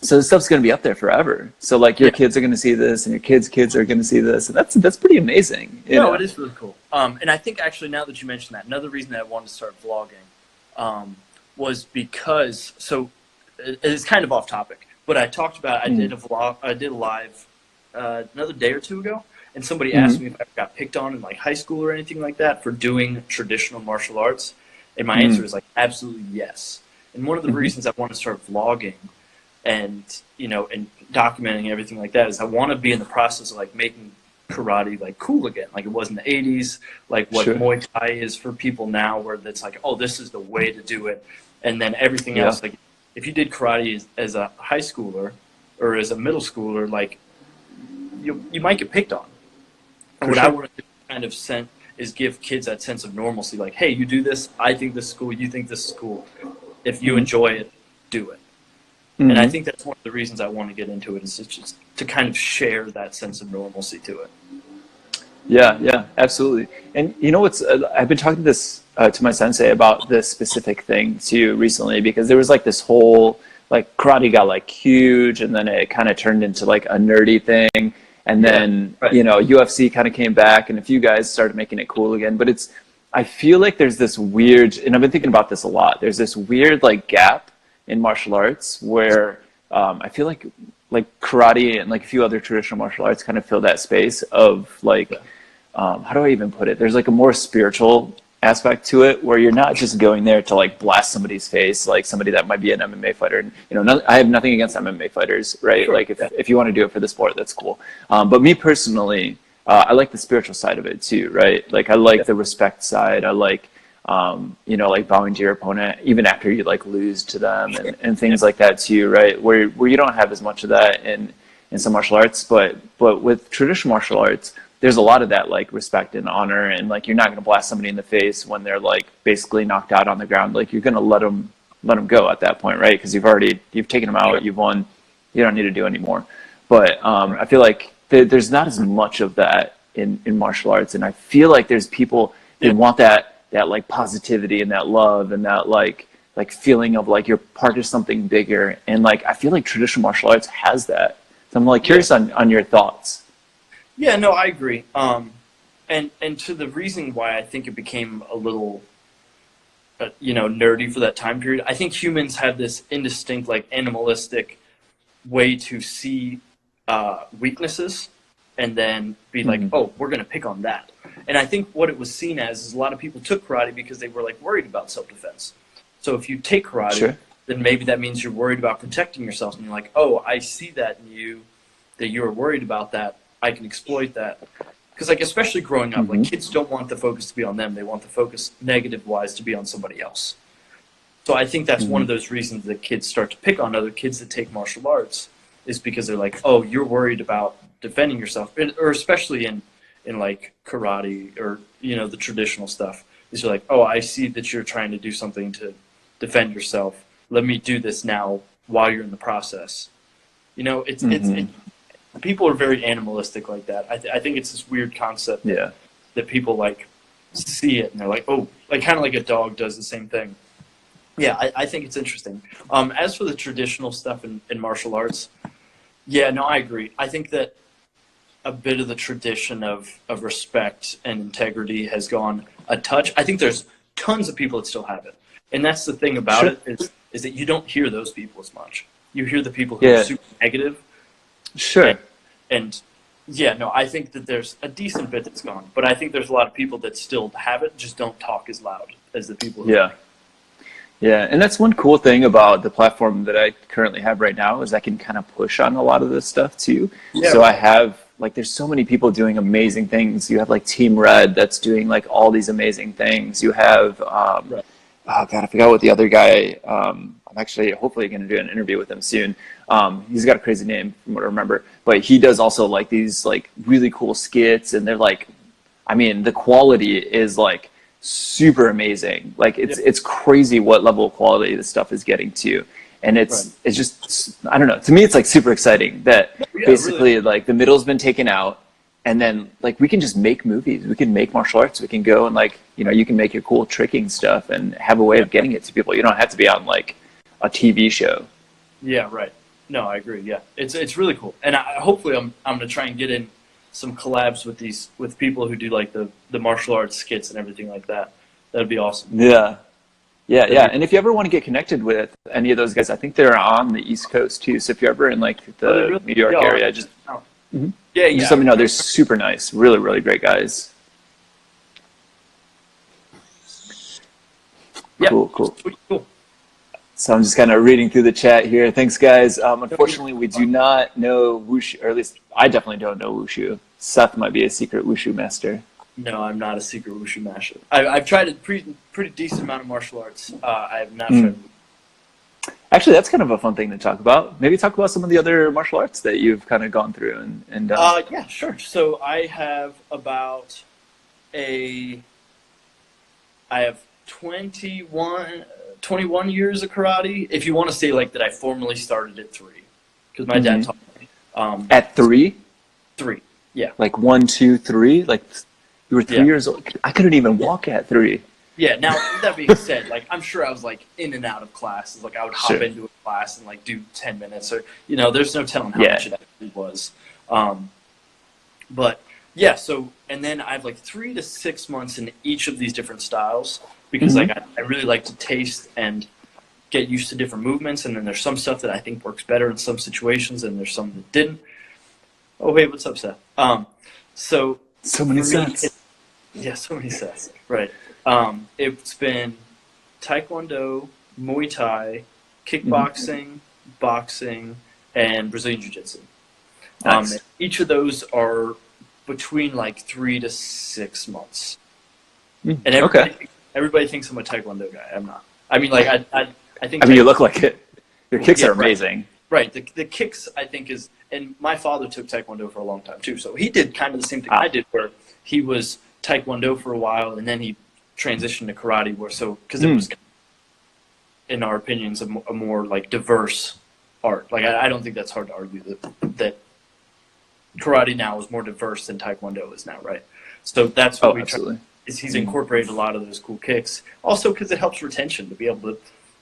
so this stuff's going to be up there forever. So like your kids are going to see this, and your kids are going to see this, and that's pretty amazing. You know? It is really cool. And I think actually now that you mentioned that, another reason that I wanted to start vlogging was because it's kind of off topic, but I talked about I did a live another day or two ago, and somebody asked me if I got picked on in like high school or anything like that for doing traditional martial arts, and my answer is like absolutely yes. And one of the reasons I want to start vlogging and you know and documenting everything like that is I want to be in the process of like making karate like cool again, like it was in the 80s, like what Muay Thai is for people now, where it's like, oh, this is the way to do it. And then everything else, like if you did karate as a high schooler or as a middle schooler, like you might get picked on. And what I want to do kind of is give kids that sense of normalcy, like, hey, you do this, I think this is cool, you think this is cool, if you enjoy it, do it. And I think that's one of the reasons I want to get into it, is just to kind of share that sense of normalcy to it. Yeah, absolutely. And you know what's, I've been talking to my sensei about this specific thing too recently, because there was like this whole, like karate got like huge, and then it kind of turned into like a nerdy thing. And then, you know, UFC kind of came back, and a few guys started making it cool again. But I feel like there's this weird, and I've been thinking about this a lot, there's this weird like gap in martial arts where I feel like karate and like a few other traditional martial arts kind of fill that space of like, how do I even put it? There's like a more spiritual aspect to it, where you're not just going there to like blast somebody's face, like somebody that might be an MMA fighter. And, you know, I have nothing against MMA fighters, right? Like if you want to do it for the sport, that's cool. But me personally, I like the spiritual side of it too, right? Like I like the respect side. I like, you know, like bowing to your opponent even after you like lose to them, and things like that too, right? Where you don't have as much of that in some martial arts, but with traditional martial arts, there's a lot of that like respect and honor, and like you're not going to blast somebody in the face when they're like basically knocked out on the ground. Like you're going to let them go at that point, right? Because you've taken them out, you've won, you don't need to do anymore. But I feel like there's not as much of that in martial arts, and I feel like there's people that want that like positivity and that love and that like feeling of like you're part of something bigger. And like I feel like traditional martial arts has that. So I'm like curious on your thoughts. Yeah, no, I agree. And to the reason why I think it became a little you know, nerdy for that time period, I think humans have this indistinct like animalistic way to see weaknesses and then be like, oh, we're going to pick on that. And I think what it was seen as is a lot of people took karate because they were like worried about self-defense. So if you take karate, then maybe that means you're worried about protecting yourself, and you're like, oh, I see that in you, that you're worried about that. I can exploit that. Because like especially growing up, like kids don't want the focus to be on them. They want the focus negative-wise to be on somebody else. So I think that's one of those reasons that kids start to pick on other kids that take martial arts, is because they're like, oh, you're worried about defending yourself, or especially in like karate or, you know, the traditional stuff, is you're like, oh, I see that you're trying to do something to defend yourself. Let me do this now while you're in the process. You know, it's people are very animalistic like that. I think it's this weird concept that people like see it and they're like, oh, like kind of like a dog does the same thing. Yeah, I think it's interesting. As for the traditional stuff in martial arts, yeah, no, I agree. I think that a bit of the tradition of respect and integrity has gone a touch. I think there's tons of people that still have it. And that's the thing about it is that you don't hear those people as much. You hear the people who are super negative. And yeah, no, I think that there's a decent bit that's gone. But I think there's a lot of people that still have it, just don't talk as loud as the people who Yeah, and that's one cool thing about the platform that I currently have right now is I can kind of push on a lot of this stuff too. Yeah, So I right. have like there's so many people doing amazing things. You have like Team Red that's doing like all these amazing things. You have Right. oh god, I forgot what the other guy. I'm actually hopefully going to do an interview with him soon. He's got a crazy name from what I remember, but he does also like these like really cool skits, and they're like, I mean, the quality is like super amazing. Like Yeah. it's crazy what level of quality this stuff is getting to, and Right. it's just I don't know. To me, it's like super exciting that Yeah, basically really. like the middle's been taken out, and then like we can just make movies. We can make martial arts. We can go and like you can make your cool tricking stuff and have a way Yeah. of getting it to people. You don't have to be on like a TV show. Yeah, right. No, I agree. Yeah, it's really cool, and hopefully I'm gonna try and get in some collabs with people who do like the martial arts skits and everything like that. That'd be awesome. Yeah. Yeah, That'd yeah. be, And if you ever want to get connected with any of those guys, I think they're on the East Coast too. So if you're ever in like are they the really? New Yeah, York I'll area, check just them out. mhm. Yeah, Just yeah. let me know. They're super nice, really, really great guys. Yeah. Cool, cool. Sweet, cool. So I'm just kind of reading through the chat here. Thanks, guys. No, Unfortunately, we do not know Wushu, or at least I definitely don't know Wushu. Seth might be a secret Wushu master. no, I'm not a secret wushu master. I've tried a pretty decent amount of martial arts. I have not Mm. tried. Actually, that's kind of a fun thing to talk about. Maybe talk about some of the other martial arts that you've kind of gone through and done. Yeah, sure. So a I have 21 years of karate. If you want to say like that, I formally started at 3 because my dad Mhm. taught me. At 3? 3. Yeah. Like 1, 2, 3? Like you were 3 Yeah. years old? I couldn't even walk at 3. Yeah. Now that being said, like I'm sure I was like in and out of classes. Like I would hop Sure. into a class and like do 10 minutes, or there's no telling how Yeah. much it actually was. But yeah. So and then I have like 3 to 6 months in each of these different styles because Mhm. like I really like to taste and get used to different movements, and then there's some stuff that I think works better in some situations, and there's some that didn't. Oh, hey, what's up, Seth? So So many for me, sets. yeah, so many sets, right? It's been Taekwondo, Muay Thai, kickboxing, boxing, and Brazilian Jiu-Jitsu. Nice. Each of those are between like 3 to 6 months, Mm, and okay. everybody thinks I'm a Taekwondo guy. I'm not. I mean, like I think I mean, you look like it. Your kicks Yeah, are right. amazing. Right. The kicks, I think, is, and my father took Taekwondo for a long time too. So he did kind of the same thing I did, where he was Taekwondo for a while, and then he transitioned to karate. Because it was, in our opinions, a more like diverse art. Like I don't think that's hard to argue that karate now is more diverse than Taekwondo is now, right? So that's what Oh, we try. absolutely. Is he's incorporated a lot of those cool kicks. Also, because it helps retention to be able to,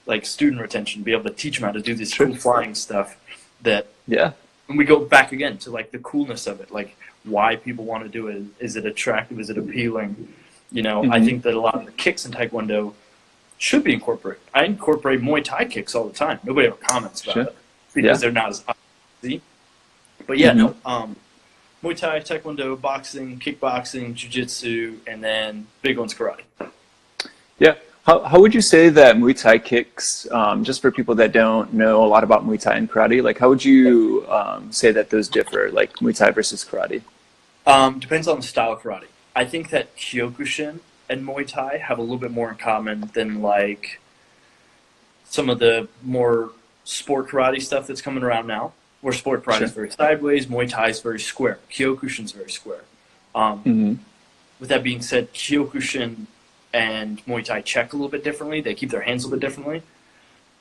like student retention, be able to teach them how to do this Sure. cool flying stuff. That Yeah. and we go back again to like the coolness of it, like why people want to do it. Is it attractive? Is it appealing? I Mhm. think that a lot of the kicks in Taekwondo should be incorporated. I incorporate Muay Thai kicks all the time. Nobody ever comments about Sure. it because Yeah. they're not as easy. But yeah, Mhm. no. Muay Thai, Taekwondo, boxing, kickboxing, jiu-jitsu, and then big one's karate. Yeah. How would you say that Muay Thai kicks, just for people that don't know a lot about Muay Thai and karate, like how would you say that those differ, like Muay Thai versus karate? Depends on the style of karate. I think that Kyokushin and Muay Thai have a little bit more in common than like some of the more sport karate stuff that's coming around now, where sport karate is Sure. very sideways, Muay Thai is very square, Kyokushin's very square. Mhm. With that being said, Kyokushin and Muay Thai check a little bit differently. They keep their hands a little bit differently,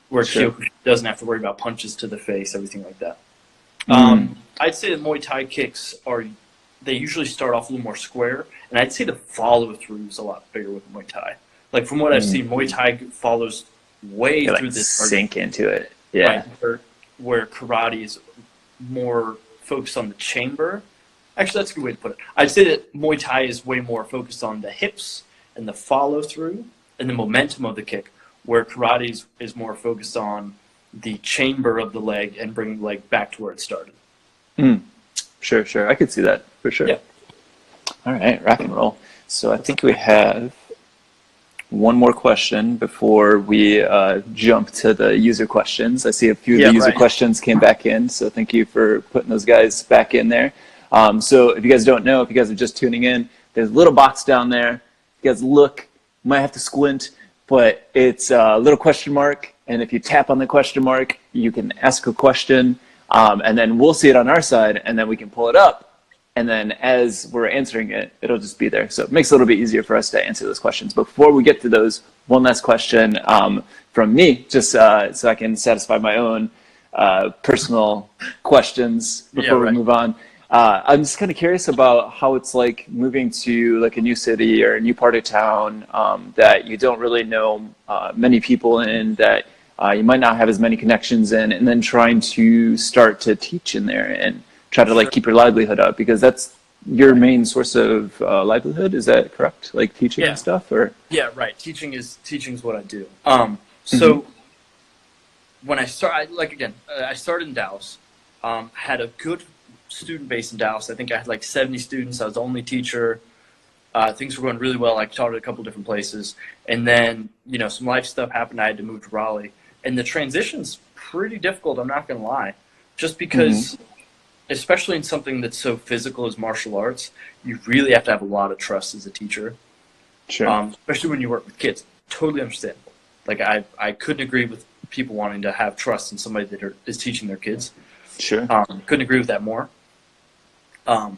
where Sure. Kyokushin doesn't have to worry about punches to the face, everything like that. Mm. I'd say that Muay Thai kicks they usually start off a little more square, and I'd say the follow through is a lot bigger with Muay Thai. Like from what I've seen, Muay Thai follows way You, through like this sink into it. Yeah. right, where karate is more focused on the chamber. Actually, that's a good way to put it. I'd say that Muay Thai is way more focused on the hips and the follow through and the momentum of the kick, where karate is more focused on the chamber of the leg and bringing the leg back to where it started. Mm. Sure, sure. I could see that for sure. Yeah. All right, rock and roll. So I think we have one more question before we jump to the user questions. I see a few of the user questions came back in, so thank you for putting those guys back in there. So if you guys don't know, if you guys are just tuning in, there's a little box down there. If you guys look, you might have to squint, but it's a little question mark, and if you tap on the question mark, you can ask a question, and then we'll see it on our side, and then we can pull it up. And then as we're answering it, it'll just be there. So it makes it a little bit easier for us to answer those questions. But before we get to those, one last question from me, just so I can satisfy my own personal questions before we move on. I'm just kind of curious about how it's like moving to like a new city or a new part of town that you don't really know many people in, that you might not have as many connections in, and then trying to start to teach in there and try to like keep your livelihood up, because that's your main source of livelihood. Is that correct? Like teaching and stuff, or? Yeah, right. Teaching is what I do. So when I started, I started in Dallas. Had a good student base in Dallas. I think I had like 70 students. I was the only teacher. Things were going really well. I taught at a couple different places, and then some life stuff happened. I had to move to Raleigh, and the transition's pretty difficult. I'm not going to lie, just because. Especially in something that's so physical as martial arts, you really have to have a lot of trust as a teacher. Sure. Especially when you work with kids. Totally understandable. Like I couldn't agree with people wanting to have trust in somebody that is teaching their kids. Sure. Couldn't agree with that more.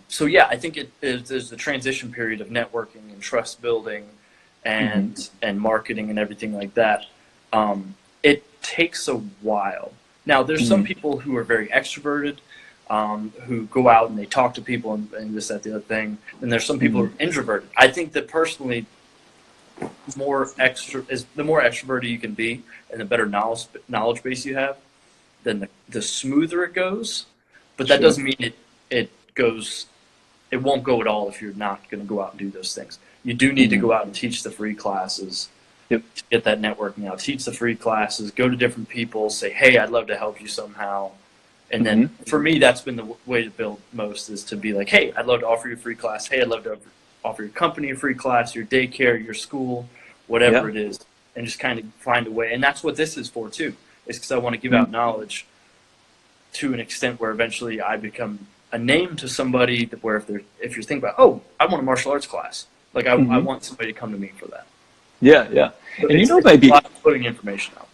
So yeah, I think there's the transition period of networking and trust building and marketing and everything like that. It takes a while. Now there's some people who are very extroverted, who go out and they talk to people and this, that, the other thing. And there's some people who are introverted. I think that personally, the more extroverted you can be and the better knowledge base you have, then the smoother it goes. But that doesn't mean it won't go at all if you're not going to go out and do those things. You do need to go out and teach the free classes to get that networking out. Teach the free classes, go to different people, say, hey, I'd love to help you somehow. And then for me, that's been the way to build most, is to be like, hey, I'd love to offer you a free class. Hey, I'd love to offer your company a free class, your daycare, your school, whatever it is, and just kind of find a way. And that's what this is for, too, is because I want to give out knowledge to an extent where eventually I become a name to somebody, where if you're thinking about, oh, I want a martial arts class, like I want somebody to come to me for that. Yeah, yeah. So and it's a lot of putting information out.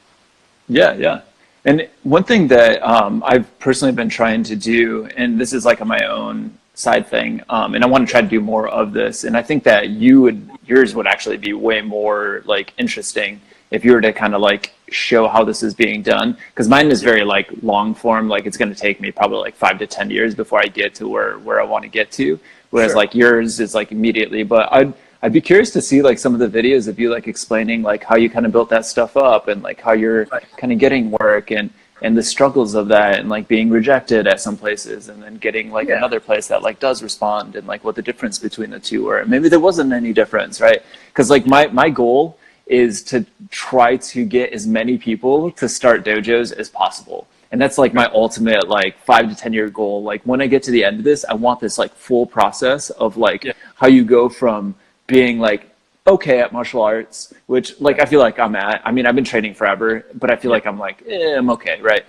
Yeah, yeah. And one thing that I've personally been trying to do, and this is like on my own side thing, and I want to try to do more of this, and I think that yours would actually be way more like interesting if you were to kind of like show how this is being done, because mine is very like long form, like it's going to take me probably like 5 to 10 years before I get to where I want to get to, whereas like yours is like immediately. But I'd be curious to see like some of the videos of you like explaining like how you kind of built that stuff up, and like how you're kind of getting work and the struggles of that, and like being rejected at some places and then getting like another place that like does respond, and like what the difference between the two were. Maybe there wasn't any difference, right? Because like my goal is to try to get as many people to start dojos as possible. And that's like my ultimate like 5 to 10 year goal. Like when I get to the end of this, I want this like full process of like how you go from being like okay at martial arts, which like I feel like I'm at. I mean, I've been training forever, but I feel like I'm like, I'm okay, right?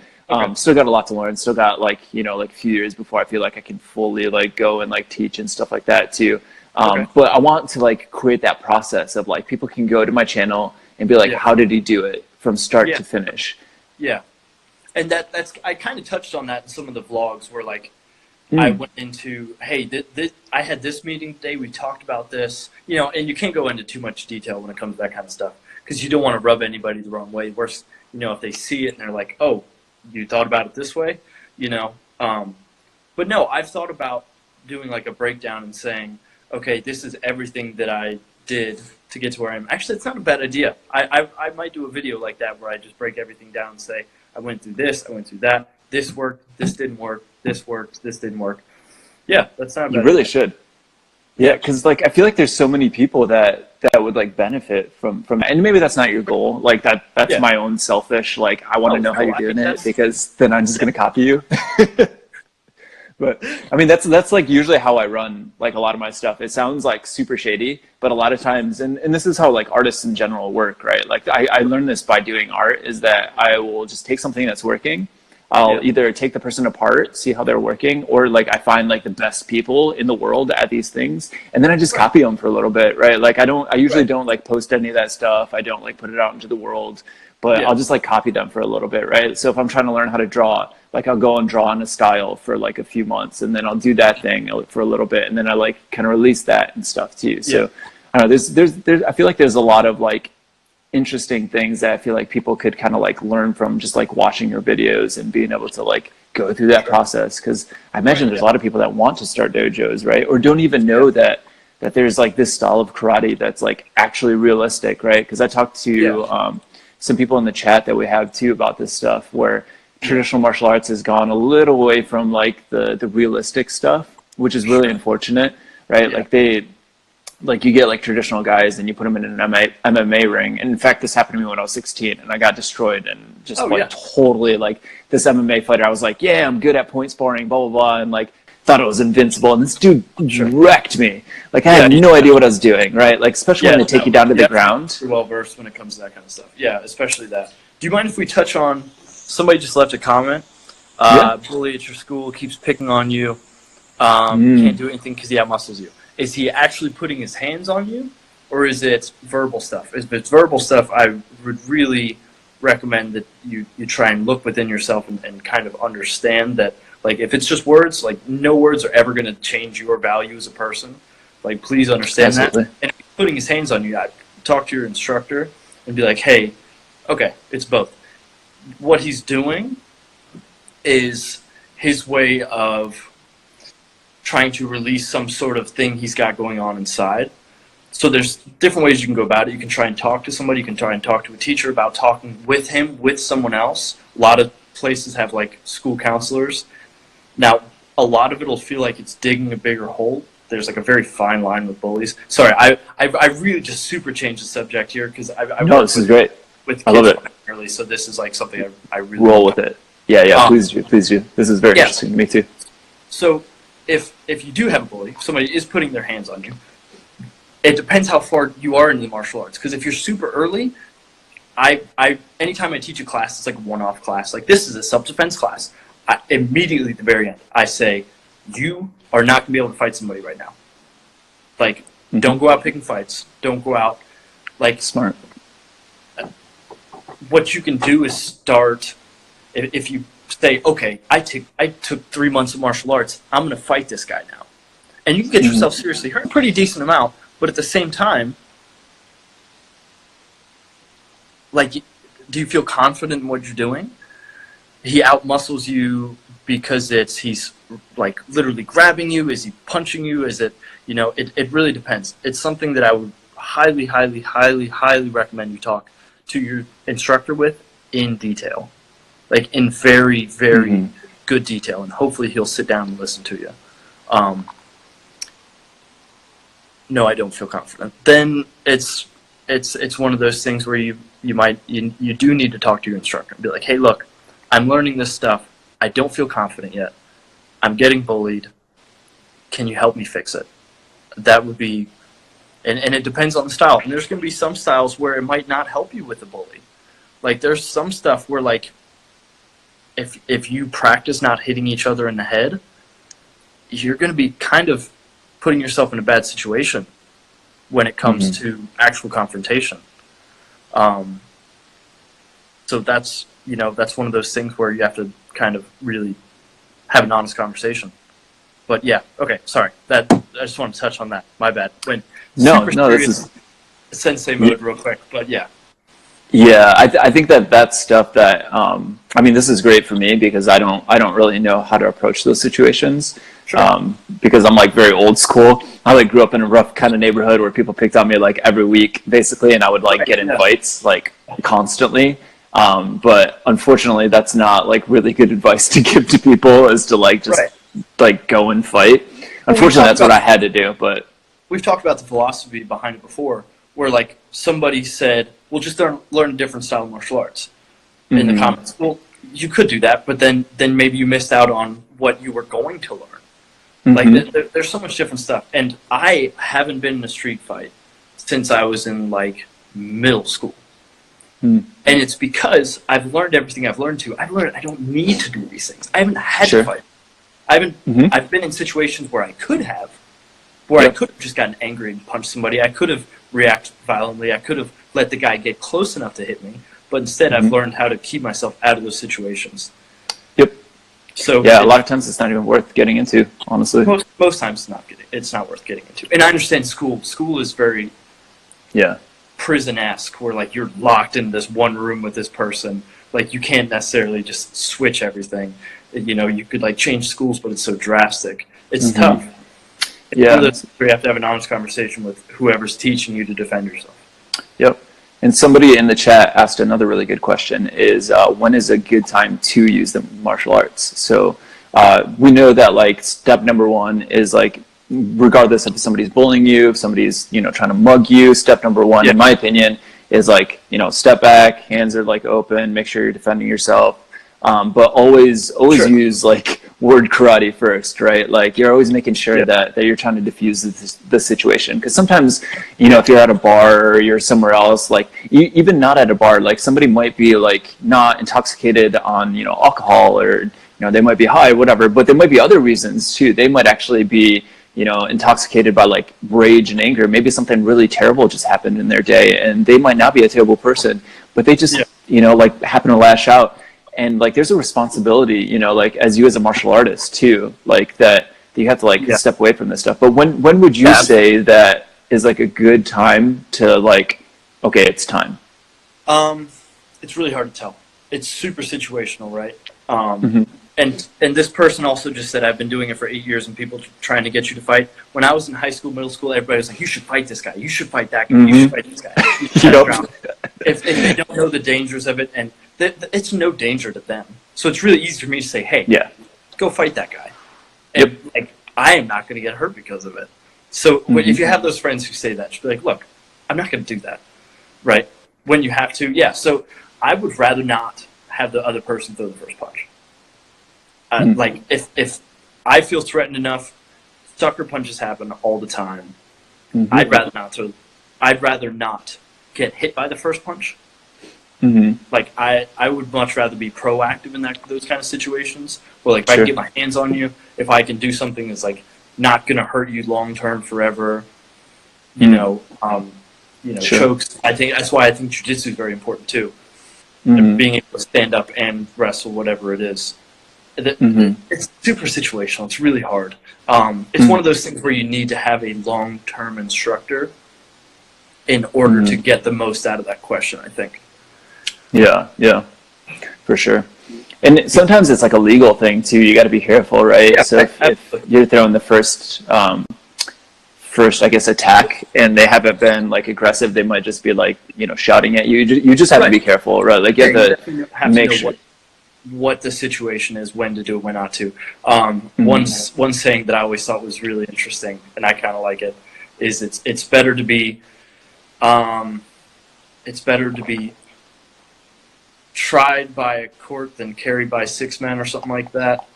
Still got a lot to learn. Still got like, like a few years before I feel like I can fully like go and like teach and stuff like that too. But I want to like create that process of like people can go to my channel and be like, how did he do it from start to finish? Yeah. And that's I kind of touched on that in some of the vlogs where like I went into, hey, I had this meeting today, we talked about this, and you can't go into too much detail when it comes to that kind of stuff, because you don't want to rub anybody the wrong way. Worse, if they see it and they're like, oh, you thought about it this way, But no, I've thought about doing like a breakdown and saying, okay, this is everything that I did to get to where I am. Actually, it's not a bad idea. I might do a video like that where I just break everything down and say, I went through this, I went through that, this worked, this didn't work, this worked, this didn't work. Yeah, that's not bad. You really should. Yeah, because like I feel like there's so many people that would like benefit from it. And maybe that's not your goal. Like that's my own selfish, like I want to know how you're doing it, because then I'm just gonna copy you. But I mean, that's like usually how I run like a lot of my stuff. It sounds like super shady, but a lot of times, and this is how like artists in general work, right? Like I learned this by doing art, is that I will just take something that's working. I'll either take the person apart, see how they're working, or like I find like the best people in the world at these things, and then I just copy them for a little bit, right? Like I usually don't like post any of that stuff. I don't like put it out into the world, but I'll just like copy them for a little bit, right? So if I'm trying to learn how to draw, like I'll go and draw in a style for like a few months, and then I'll do that thing for a little bit, and then I like kind of release that and stuff too. So I don't know, there's I feel like there's a lot of like interesting things that I feel like people could kind of like learn from just like watching your videos and being able to like go through that process. Because I imagine there's a lot of people that want to start dojos, right? Or don't even know that there's like this style of karate that's like actually realistic, right? Because I talked to some people in the chat that we have too about this stuff, where traditional martial arts has gone a little away from like the realistic stuff, which is really unfortunate, right? Like you get like traditional guys and you put them in an MMA ring. And in fact, this happened to me when I was 16 and I got destroyed, and just totally like this MMA fighter. I was like, yeah, I'm good at point sparring, blah, blah, blah. And like thought I was invincible. And this dude wrecked me. Like I had no idea what I was doing, right? Like especially when they take you down to the ground. You're well versed when it comes to that kind of stuff. Yeah, especially that. Do you mind if we touch on, somebody just left a comment. Bully at your school keeps picking on you. Can't do anything because he outmuscles you. Is he actually putting his hands on you, or is it verbal stuff? If it's verbal stuff, I would really recommend that you try and look within yourself and kind of understand that, like, if it's just words, like, no words are ever going to change your value as a person. Like, please understand that. And if he's putting his hands on you, I'd talk to your instructor and be like, hey, okay, it's both. What he's doing is his way of trying to release some sort of thing he's got going on inside. So there's different ways you can go about it. You can try and talk to somebody. You can try and talk to a teacher about talking with him, with someone else. A lot of places have like school counselors. Now, a lot of it will feel like it's digging a bigger hole. There's like a very fine line with bullies. Sorry, I really just super changed the subject here because No, this is great. With I love it. Primarily, so this is like something I really roll with it. Yeah, please do. This is very interesting to me too. So if you do have a bully, somebody is putting their hands on you, it depends how far you are in the martial arts. Because if you're super early, anytime I teach a class, it's like a one-off class. Like this is a self-defense class. Immediately at the very end, I say, you are not going to be able to fight somebody right now. Like, don't go out picking fights. Don't go out, like... Smart. What you can do is start, if you say, okay, I took 3 months of martial arts, I'm going to fight this guy now. And you can get yourself seriously hurt a pretty decent amount, but at the same time, like, do you feel confident in what you're doing? He outmuscles you because he's like literally grabbing you. Is he punching you? Is it, it really depends. It's something that I would highly, highly, highly, highly recommend you talk to your instructor with in detail. Like in very, very good detail, and hopefully he'll sit down and listen to you. No, I don't feel confident. Then it's one of those things where you do need to talk to your instructor and be like, hey, look, I'm learning this stuff. I don't feel confident yet. I'm getting bullied. Can you help me fix it? That would be, and it depends on the style. And there's going to be some styles where it might not help you with the bully. Like there's some stuff where like, if you practice not hitting each other in the head, you're going to be kind of putting yourself in a bad situation when it comes to actual confrontation. So that's one of those things where you have to kind of really have an honest conversation. But yeah, okay, sorry. I just want to touch on that. My bad. No, this is sensei mode real quick, but yeah. Yeah, I think that's stuff that this is great for me because I don't really know how to approach those situations. Sure. Because I'm like very old school. I like grew up in a rough kind of neighborhood where people picked on me like every week basically, and I would like get in fights like constantly. But unfortunately, that's not like really good advice to give to people, is to like just like go and fight. Unfortunately, that's what I had to do. But we've talked about the philosophy behind it before, where like somebody said, "Well, just learn a different style of martial arts." In the comments, well, you could do that, but then maybe you missed out on what you were going to learn. Mm-hmm. Like there's so much different stuff. And I haven't been in a street fight since I was in like middle school. And it's because I've learned everything I've learned I don't need to do these things. I haven't had to fight. I've been in situations where I could have, I could have just gotten angry and punched somebody. I could have reacted violently. I could have let the guy get close enough to hit me. But instead, I've learned how to keep myself out of those situations. Yep. So yeah, a lot of times it's not even worth getting into, honestly. Most times it's not worth getting into. And I understand school. School is very prison-esque, where like you're locked in this one room with this person. Like you can't necessarily just switch everything. You know, you could like change schools, but it's so drastic. It's tough. You have to have an honest conversation with whoever's teaching you to defend yourself. Yep. And somebody in the chat asked another really good question, is when is a good time to use the martial arts? So we know that like step number one is like, regardless if somebody's bullying you, if somebody's, trying to mug you, step number one, in my opinion, is like, step back, hands are like open, make sure you're defending yourself. But always use like word karate first, right? Like you're always making sure that you're trying to diffuse the situation. Because sometimes, if you're at a bar or you're somewhere else, like even not at a bar, like somebody might be like not intoxicated on, alcohol, or, they might be high, whatever, but there might be other reasons too. They might actually be, intoxicated by like rage and anger. Maybe something really terrible just happened in their day and they might not be a terrible person, but they just, like happen to lash out. And like, there's a responsibility, like as you as a martial artist too, like that you have to like step away from this stuff. But when would you say that is like a good time to like, okay, it's time? It's really hard to tell. It's super situational, right? And this person also just said, I've been doing it for 8 years and people trying to get you to fight. When I was in high school, middle school, everybody was like, you should fight this guy. You should fight that guy. You should fight this guy. If they don't know the dangers of it, and it's no danger to them. So it's really easy for me to say, hey, go fight that guy. And like, I am not going to get hurt because of it. So if you have those friends who say that, just be like, look, I'm not going to do that. Right? When you have to, So I would rather not have the other person throw the first punch. Like if I feel threatened enough, sucker punches happen all the time. I'd rather not get hit by the first punch. Like I would much rather be proactive in those kind of situations. Where like if I can get my hands on you, if I can do something that's like not gonna hurt you long term forever, chokes. I think that's why I think jiu-jitsu is very important too. And being able to stand up and wrestle, whatever it is. It's super situational. It's really hard. It's one of those things where you need to have a long-term instructor in order to get the most out of that question, I think. Yeah, for sure. And sometimes it's like a legal thing too. You got to be careful, right? Yeah, so if you're throwing the first, I guess, attack, and they haven't been like aggressive, they might just be like, shouting at you. You just have to be careful, right? Like you have to make sure what the situation is, when to do it, when not to. One saying that I always thought was really interesting, and I kind of like it, is it's better to be tried by a court than carried by 6 men, or something like that.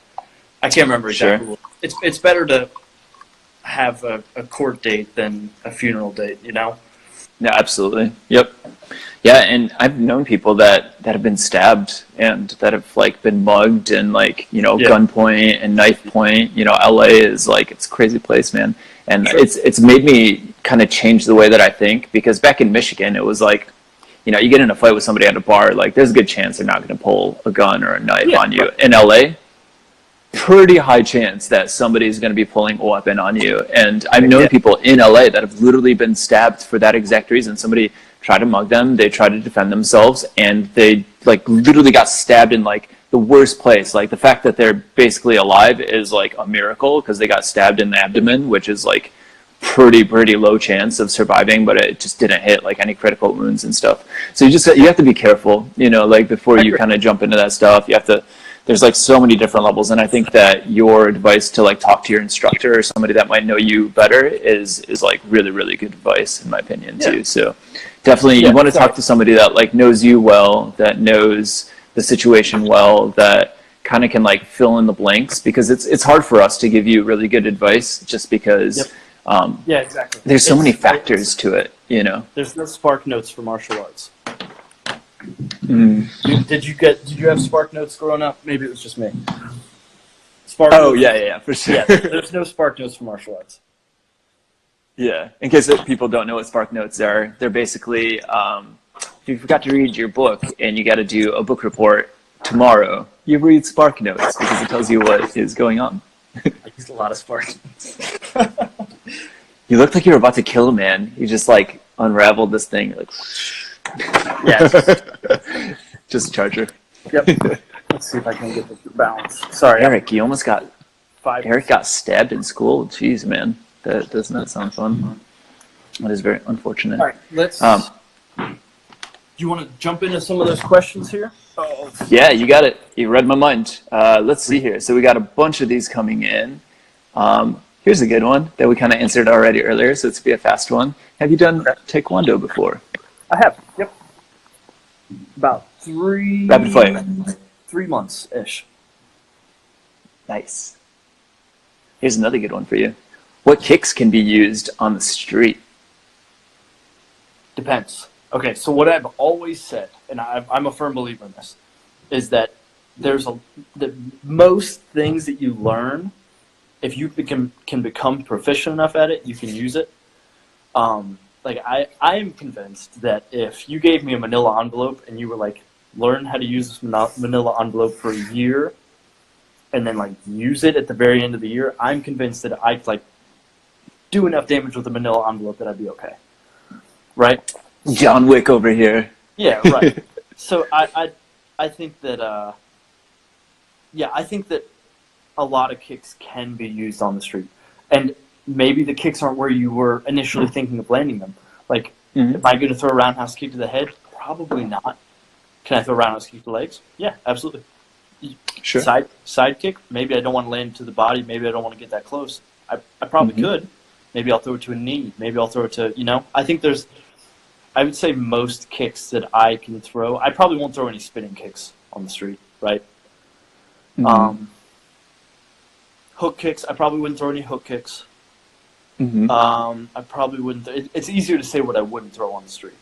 I can't remember exactly. It's better to have a court date than a funeral date, Yeah, absolutely. Yep. Yeah, and I've known people that have been stabbed and that have like been mugged and like, gunpoint and knife point. LA is like, it's a crazy place, man. And it's made me kind of change the way that I think, because back in Michigan, it was like, you get in a fight with somebody at a bar, like there's a good chance they're not going to pull a gun or a knife on you. In LA, pretty high chance that somebody's going to be pulling a weapon on you. And I've known people in LA that have literally been stabbed for that exact reason. Somebody tried to mug them, they tried to defend themselves, and they like literally got stabbed in like the worst place. Like the fact that they're basically alive is like a miracle, because they got stabbed in the abdomen, which is like pretty low chance of surviving, but it just didn't hit like any critical wounds and stuff. So you have to be careful, like before you kind of jump into that stuff. There's like so many different levels, and I think that your advice to like talk to your instructor or somebody that might know you better is like really good advice, in my opinion, too. So definitely you want to talk to somebody that like knows you well, that knows the situation well, that kind of can like fill in the blanks, because it's hard for us to give you really good advice just because yeah, exactly. there's so many factors to it, you know. There's no Spark Notes for martial arts. Mm. Did you have Spark Notes growing up? Maybe it was just me. Yeah, for sure. Yeah, there's no Spark Notes for martial arts. Yeah, in case people don't know what Spark Notes are, they're basically if you forgot to read your book and you got to do a book report tomorrow, you read Spark Notes because it tells you what is going on. I used a lot of Spark Notes. You looked like you were about to kill a man. You just like unraveled this thing, like yeah, just a charger. Yep. Let's see if I can get the balance. Sorry, Eric, you almost got 5. Eric got stabbed in school. Jeez, man, that does not sound fun. That is very unfortunate. All right, let's. Do you want to jump into some of those questions here? Oh. Yeah, you got it. You read my mind. Let's see here. So we got a bunch of these coming in. Here's a good one that we kind of answered already earlier, so it's be a fast one. Have you done Taekwondo before? I have. Yep. About 3. Rapid fire. 3 months ish. Nice. Here's another good one for you. What kicks can be used on the street? Depends. Okay, so what I've always said, and I'm a firm believer in this, is that the most things that you learn, if you can become proficient enough at it, you can use it. Like I am convinced that if you gave me a manila envelope and you were like, learn how to use this manila envelope for a year, and then like use it at the very end of the year, I'm convinced that I could like do enough damage with a manila envelope that I'd be okay. Right? John Wick over here. Yeah, right. So I think that I think that a lot of kicks can be used on the street, and maybe the kicks aren't where you were initially thinking of landing them. Like, am I going to throw a roundhouse kick to the head? Probably not. Can I throw a roundhouse kick to the legs? Yeah, absolutely. Sure. Side kick. Maybe I don't want to land to the body. Maybe I don't want to get that close. I probably could. Maybe I'll throw it to a knee. Maybe I'll throw it to, I think I would say most kicks that I can throw, I probably won't throw any spinning kicks on the street, right? Hook kicks, I probably wouldn't throw any hook kicks. I probably wouldn't. It's easier to say what I wouldn't throw on the street.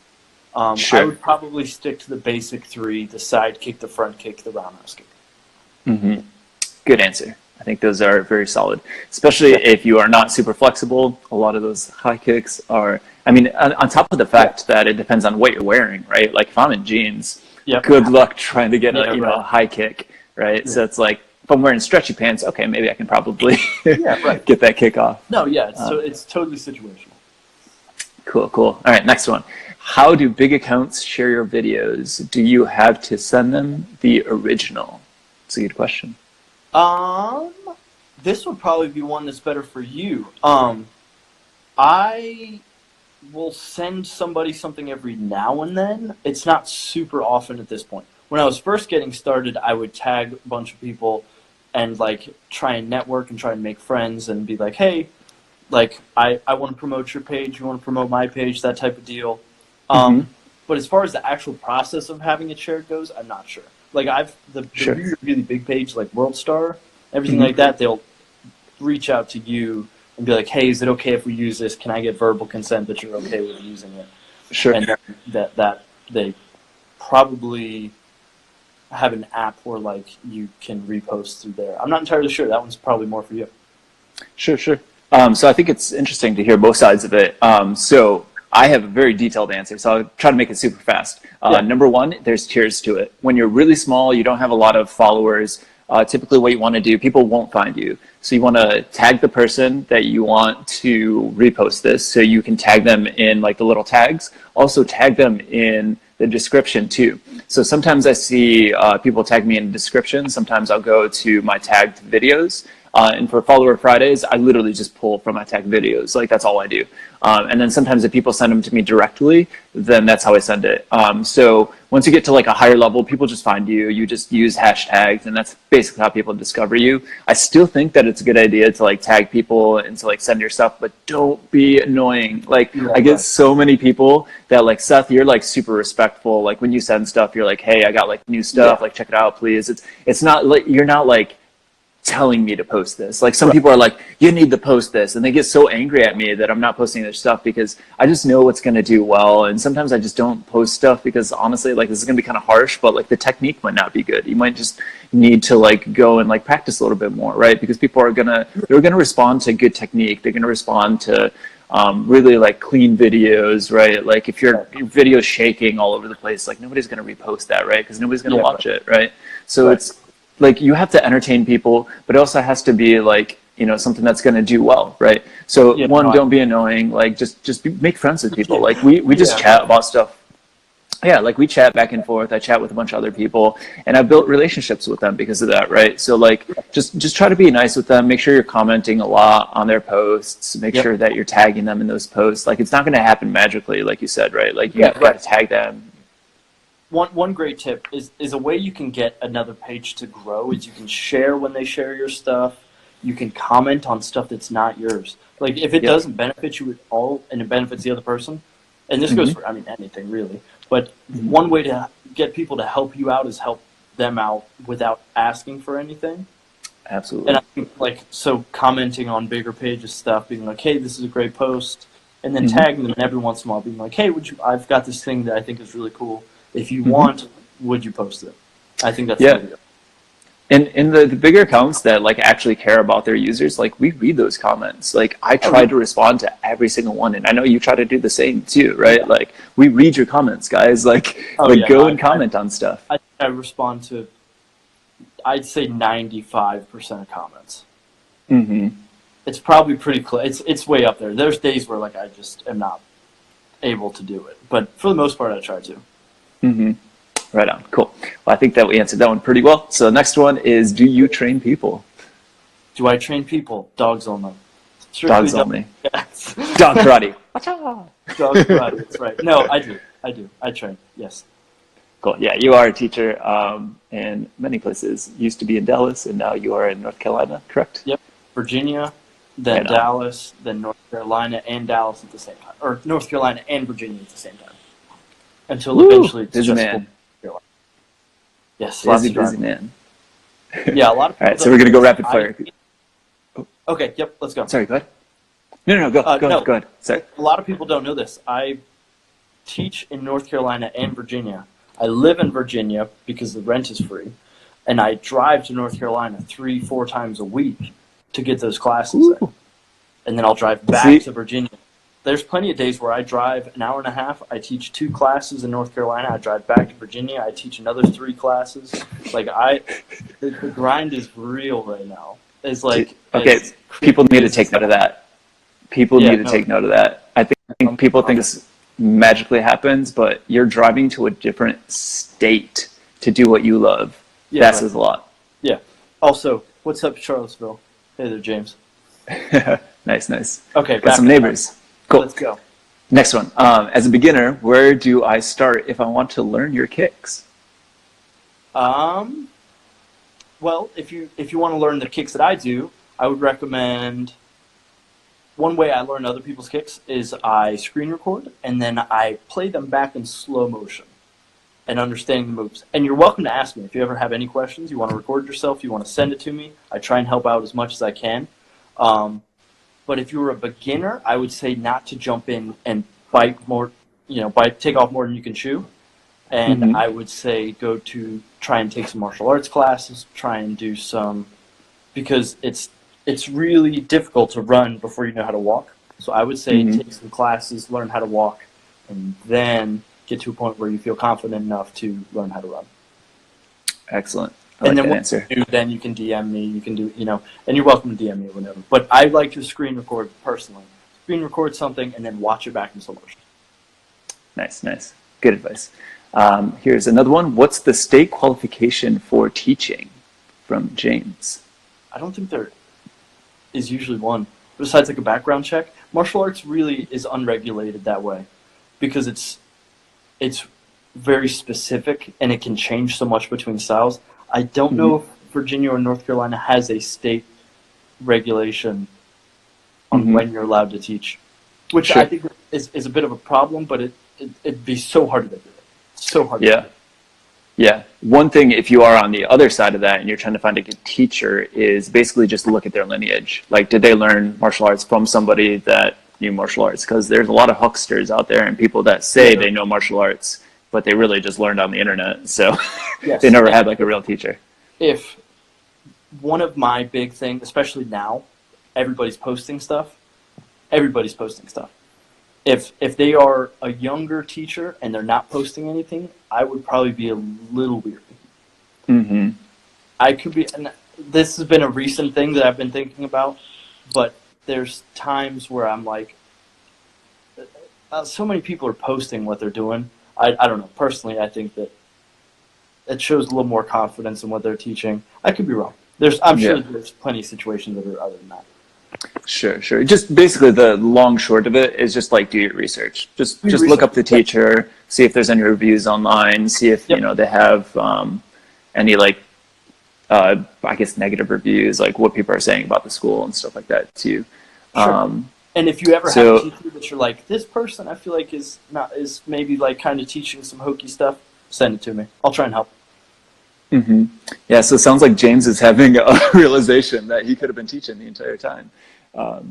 Sure. I would probably stick to the basic 3, the side kick, the front kick, the roundhouse kick. Good answer. I think those are very solid, especially if you are not super flexible. A lot of those high kicks are, on top of the fact that it depends on what you're wearing, right? Like if I'm in jeans, good luck trying to get a high kick, right? So it's like, if I'm wearing stretchy pants, okay, maybe I can probably get that kick off. No, it's totally situational. Cool. All right, next one. How do big accounts share your videos? Do you have to send them the original? It's a good question. This would probably be one that's better for you. I will send somebody something every now and then. It's not super often at this point. When I was first getting started, I would tag a bunch of people and like try and network and try and make friends and be like, hey, like I want to promote your page, you want to promote my page, that type of deal. But as far as the actual process of having it shared goes, I'm not sure. Like the really, really big page like World Star, everything like that, they'll reach out to you and be like, hey, is it okay if we use this? Can I get verbal consent that you're okay with using it? Sure. And that they probably have an app where like you can repost through there. I'm not entirely sure. That one's probably more for you. Sure. So I think it's interesting to hear both sides of it. So I have a very detailed answer, so I'll try to make it super fast. Number one, there's tiers to it. When you're really small, you don't have a lot of followers, typically what you want to do, people won't find you. So you want to tag the person that you want to repost this, so you can tag them in like the little tags. Also tag them in the description too. So sometimes I see people tag me in the description. Sometimes I'll go to my tagged videos. And for Follower Fridays, I literally just pull from my tech videos. Like that's all I do. And then sometimes if people send them to me directly, then that's how I send it. So once you get to like a higher level, people just find you. You just use hashtags, and that's basically how people discover you. I still think that it's a good idea to like tag people and to like send your stuff, but don't be annoying. Like I get so many people that like, Seth, you're like super respectful. Like when you send stuff, you're like, hey, I got like new stuff. Like check it out, please. It's not like you're not like telling me to post this. Like some people are like, you need to post this, and they get so angry at me that I'm not posting their stuff because I just know what's going to do well. And sometimes I just don't post stuff because honestly, like this is going to be kind of harsh, but like the technique might not be good. You might just need to like go and like practice a little bit more, right? Because people are they're gonna respond to good technique. They're gonna respond to really like clean videos, right? Like if your video's shaking all over the place, like nobody's gonna repost that, right? Because nobody's gonna watch it, right? So it's like you have to entertain people, but it also has to be like, you know, something that's going to do well, right? So don't be annoying. Like make friends with people. Like we just chat about stuff. Yeah, like we chat back and forth. I chat with a bunch of other people, and I've built relationships with them because of that, right? So like just try to be nice with them. Make sure you're commenting a lot on their posts. Make sure that you're tagging them in those posts. Like it's not going to happen magically, like you said, right? Like you got to tag them. One great tip is a way you can get another page to grow is you can share when they share your stuff. You can comment on stuff that's not yours. Like if it doesn't benefit you at all and it benefits the other person, and this goes for anything really. But one way to get people to help you out is help them out without asking for anything. Absolutely. And I think so commenting on bigger pages stuff, being like, hey, this is a great post, and then tagging them every once in a while, being like, hey, I've got this thing that I think is really cool. If you want, would you post it? I think that's the way to go. And in the bigger accounts that like actually care about their users, like we read those comments. Like I try to respond to every single one, and I know you try to do the same too, right? Yeah. Like we read your comments, guys. Go and comment on stuff. I respond to, I'd say 95% of comments. It's probably pretty close. It's way up there. There's days where like I just am not able to do it, but for the most part, I try to. Right on. Cool. Well, I think that we answered that one pretty well. So the next one is, do you train people? Do I train people? Dogs only. Dogs only. Yes. Dog karate. Dog karate. That's right. No, I do. I train. Yes. Cool. Yeah, you are a teacher in many places. You used to be in Dallas, and now you are in North Carolina, correct? Yep. Virginia, then Dallas, then North Carolina and Dallas at the same time. Or North Carolina and Virginia at the same time. Until eventually it's busy man. Yes, busy man. Yeah, a lot of people. All right, so we're going to go rapid fire. Okay, yep, let's go. Sorry, go ahead. No, go ahead. Sorry. A lot of people don't know this. I teach in North Carolina and Virginia. I live in Virginia because the rent is free, and I drive to North Carolina 3-4 times a week to get those classes in. And then I'll drive back to Virginia. There's plenty of days where I drive an hour and a half. I teach 2 classes in North Carolina. I drive back to Virginia. I teach another 3 classes. Like the grind is real right now. It's like people need to take note of that. People need to take note of that. I think people think this magically happens, but you're driving to a different state to do what you love. That says a lot. Yeah. Also, what's up, Charlottesville? Hey there, James. Nice. Okay, got some neighbors. Cool. Let's go. Next one. As a beginner, where do I start if I want to learn your kicks? Well, if you want to learn the kicks that I do, I would recommend. One way I learn other people's kicks is I screen record and then I play them back in slow motion and understanding the moves. And you're welcome to ask me if you ever have any questions. You want to record yourself, you want to send it to me. I try and help out as much as I can. But if you were a beginner, I would say not to jump in and take off more than you can chew. And I would say try and take some martial arts classes, try and do some, because it's really difficult to run before you know how to walk. So I would say take some classes, learn how to walk, and then get to a point where you feel confident enough to learn how to run. Excellent. And then once you do, then you can DM me. You can do, and you're welcome to DM me whenever. But I like to screen record personally. Screen record something and then watch it back in slow motion. Nice. Good advice. Here's another one. What's the state qualification for teaching? From James. I don't think there is usually one. Besides like a background check, martial arts really is unregulated that way because it's very specific and it can change so much between styles. I don't know if Virginia or North Carolina has a state regulation on when you're allowed to teach, which I think is a bit of a problem, but it'd be so hard to do it. So hard to do it. Yeah. One thing, if you are on the other side of that and you're trying to find a good teacher, is basically just look at their lineage. Like, did they learn martial arts from somebody that knew martial arts? Because there's a lot of hucksters out there and people that say they know martial arts, but they really just learned on the internet. So they never had like a real teacher. If one of my big things, especially now, everybody's posting stuff. If they are a younger teacher and they're not posting anything, I would probably be a little weary. I could be, and this has been a recent thing that I've been thinking about, but there's times where I'm like, so many people are posting what they're doing. I don't know. Personally, I think that it shows a little more confidence in what they're teaching. I could be wrong. I'm sure there's plenty of situations that are other than that. Sure. Just basically the long short of it is just like do your research. Just look up the teacher, see if there's any reviews online, see if you know they have any like I guess negative reviews, like what people are saying about the school and stuff like that too. Sure. And if you ever have a teacher that you're like, this person I feel like is maybe like kind of teaching some hokey stuff, send it to me. I'll try and help. Yeah, so it sounds like James is having a realization that he could have been teaching the entire time.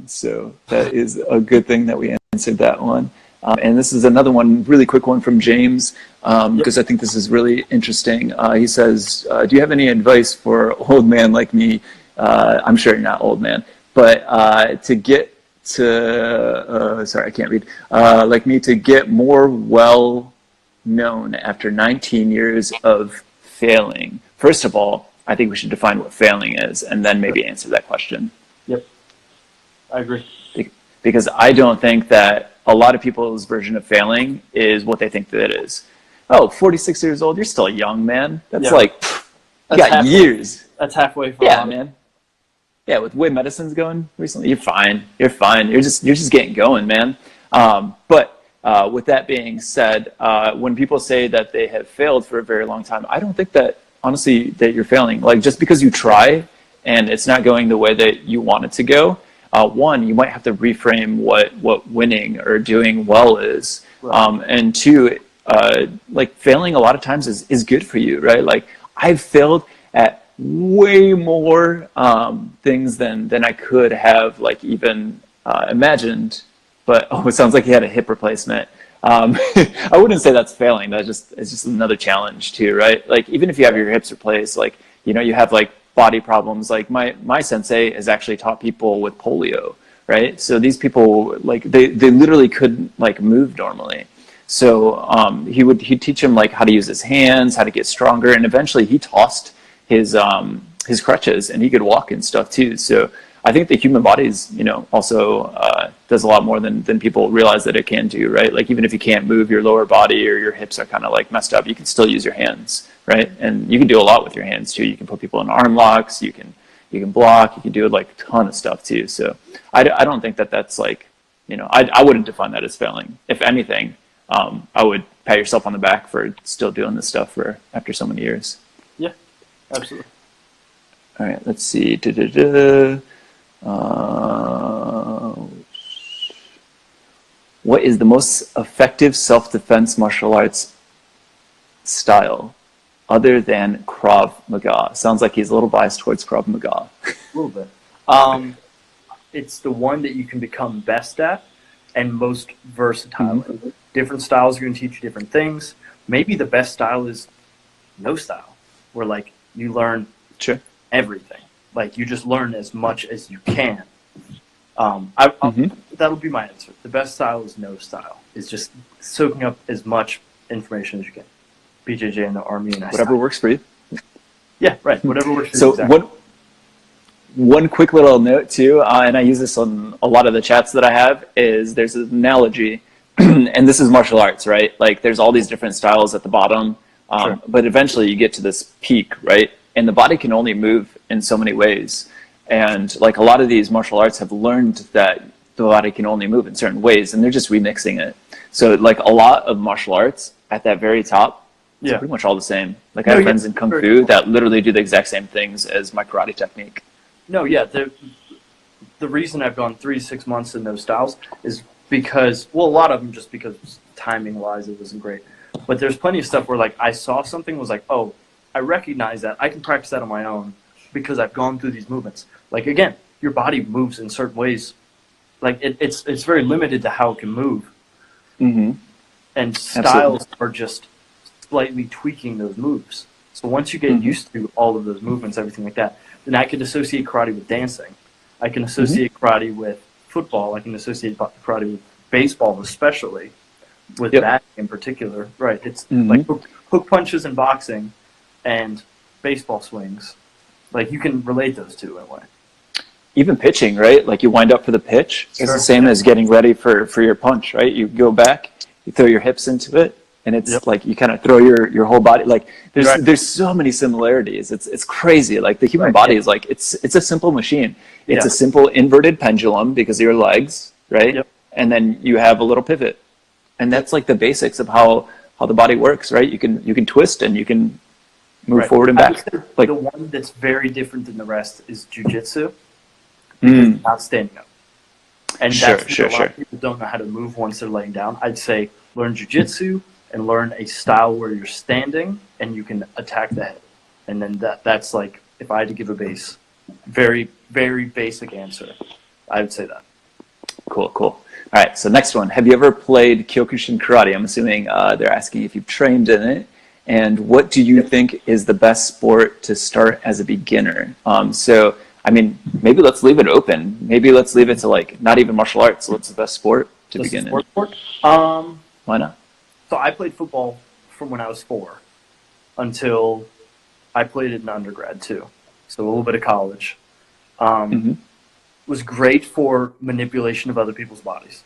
So that is a good thing that we answered that one. And this is another one, really quick one from James, because I think this is really interesting. He says, do you have any advice for old man like me? I'm sure you're not old man, but to get to, sorry, I can't read, like me to get more well known after 19 years of failing. First of all, I think we should define what failing is and then maybe answer that question. Yep, I agree. Because I don't think that a lot of people's version of failing is what they think that it is. Oh, 46 years old, you're still a young man. That's like, you got years. That's halfway for man. Yeah, with the way medicine's going recently, you're fine. You're just getting going, man. But with that being said, when people say that they have failed for a very long time, I don't think that, honestly, that you're failing. Like, just because you try and it's not going the way that you want it to go, one, you might have to reframe what winning or doing well is. Right. And two, like, failing a lot of times is good for you, right? Like, I've failed at way more things than I could have, like, even imagined. But it sounds like he had a hip replacement. I wouldn't say that's failing. It's just another challenge too, right? Like, even if you have your hips replaced, like, you know, you have like body problems. Like my sensei has actually taught people with polio, right? So these people, like, they literally couldn't like move normally. So he'd teach him like how to use his hands, how to get stronger, and eventually he tossed his crutches and he could walk and stuff too. So I think the human body is, you know, also does a lot more than people realize that it can do, right? Like, even if you can't move your lower body or your hips are kind of like messed up, you can still use your hands, right? And you can do a lot with your hands too. You can put people in arm locks, you can block, you can do like a ton of stuff too. So I don't think that's like, you know, I wouldn't define that as failing. If anything, I would pat yourself on the back for still doing this stuff after so many years. Yeah, absolutely. All right, let's see. What is the most effective self-defense martial arts style other than Krav Maga? Sounds like he's a little biased towards Krav Maga. A little bit. It's the one that you can become best at and most versatile. Different styles are going to teach you different things. Maybe the best style is no style, where like you learn everything. Like, you just learn as much as you can. That'll be my answer. The best style is no style. It's just soaking up as much information as you can. BJJ in the Army and whatever works for you. Yeah, right. Whatever works for you. So exactly. One quick little note too, and I use this on a lot of the chats that I have, is there's an analogy, and this is martial arts, right? Like, there's all these different styles at the bottom, but eventually you get to this peak, right? And the body can only move in so many ways. And like a lot of these martial arts have learned that the body can only move in certain ways, and they're just remixing it. So like a lot of martial arts at that very top, it's pretty much all the same. Like I have friends in Kung Fu that literally do the exact same things as my karate technique. No, yeah. The reason I've gone 3 to 6 months in those styles is because, well, a lot of them just because timing-wise it wasn't great. But there's plenty of stuff where like I saw something, was like, oh, I recognize that. I can practice that on my own because I've gone through these movements. Like again, your body moves in certain ways. Like it's very limited to how it can move. Mm-hmm. And styles are just slightly tweaking those moves. So once you get used to all of those movements, everything like that, then I can associate karate with dancing. I can associate karate with football. I can associate karate with baseball, especially with that in particular. Right. It's like hook punches in boxing and baseball swings. Like you can relate those two in a way. Even pitching, right? Like you wind up for the pitch. It's the same as getting ready for your punch, right? You go back, you throw your hips into it, and it's like you kind of throw your whole body. Like there's so many similarities. It's crazy. Like the human body is like it's a simple machine. It's a simple inverted pendulum because of your legs, right? Yep. And then you have a little pivot, and that's like the basics of how the body works, right? You can twist and you can move forward and back. Like the one that's very different than the rest is jujitsu. Because not standing up. And that's a lot of people don't know how to move once they're laying down. I'd say learn jiu-jitsu and learn a style where you're standing and you can attack the head. And then that's like, if I had to give a very, very basic answer, I would say that. Cool. All right, so next one. Have you ever played Kyokushin Karate? I'm assuming they're asking if you've trained in it. And what do you think is the best sport to start as a beginner? So I mean, maybe let's leave it open. Maybe let's leave it to like not even martial arts. What's the best sport to begin in? Why not? So I played football from when I was 4 until I played it in undergrad too. So a little bit of college. Was great for manipulation of other people's bodies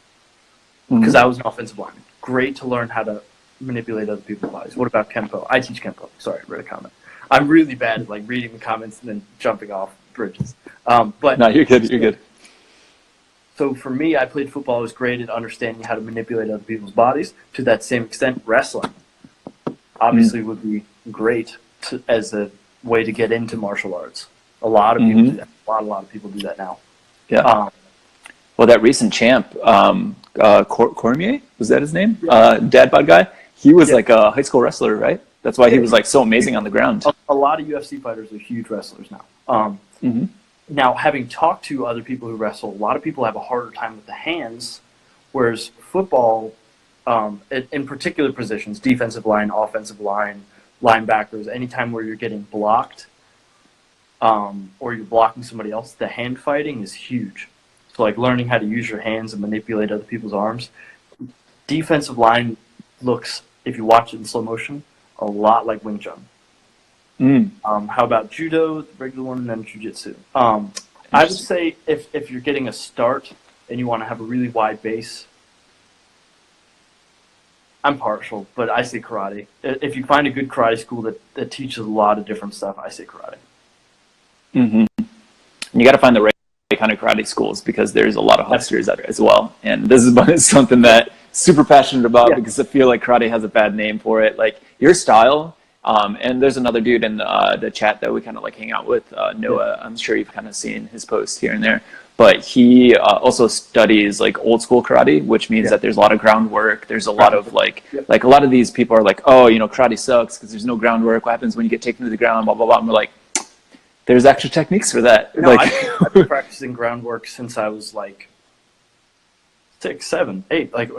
because I was an offensive lineman. Great to learn how to manipulate other people's bodies. What about Kempo? I teach Kempo. Sorry, I read a comment. I'm really bad at like reading the comments and then jumping off bridges. But no, you're good. So for me, I played football. I was great at understanding how to manipulate other people's bodies. To that same extent, wrestling obviously would be great as a way to get into martial arts. A lot of people do that. A lot of people do that now. Yeah. Well, that recent champ, Cormier, was that his name? Dad bod guy. He was like a high school wrestler, right? That's why he was like so amazing on the ground. A lot of UFC fighters are huge wrestlers now. Now, having talked to other people who wrestle, a lot of people have a harder time with the hands, whereas football, in particular positions, defensive line, offensive line, linebackers, anytime where you're getting blocked or you're blocking somebody else, the hand fighting is huge. So like learning how to use your hands and manipulate other people's arms. Defensive line looks, if you watch it in slow motion, a lot like Wing Chun. How about judo, the regular one, and then jiu-jitsu? I would say if you're getting a start and you want to have a really wide base, I'm partial, but I say karate. If you find a good karate school that teaches a lot of different stuff, I say karate. You got to find the right kind of karate schools because there's a lot of hustlers out there as well. And this is something that I'm super passionate about because I feel like karate has a bad name for it. Like your style. And there's another dude in the chat that we kind of like hang out with, Noah. I'm sure you've kind of seen his posts here and there. But he also studies like old school karate, which means that there's a lot of groundwork. There's a lot of like a lot of these people are like, oh, karate sucks because there's no groundwork. What happens when you get taken to the ground? Blah, blah, blah. And we're like, there's actual techniques for that. No, I've been practicing groundwork since I was like 6, 7, 8. Like,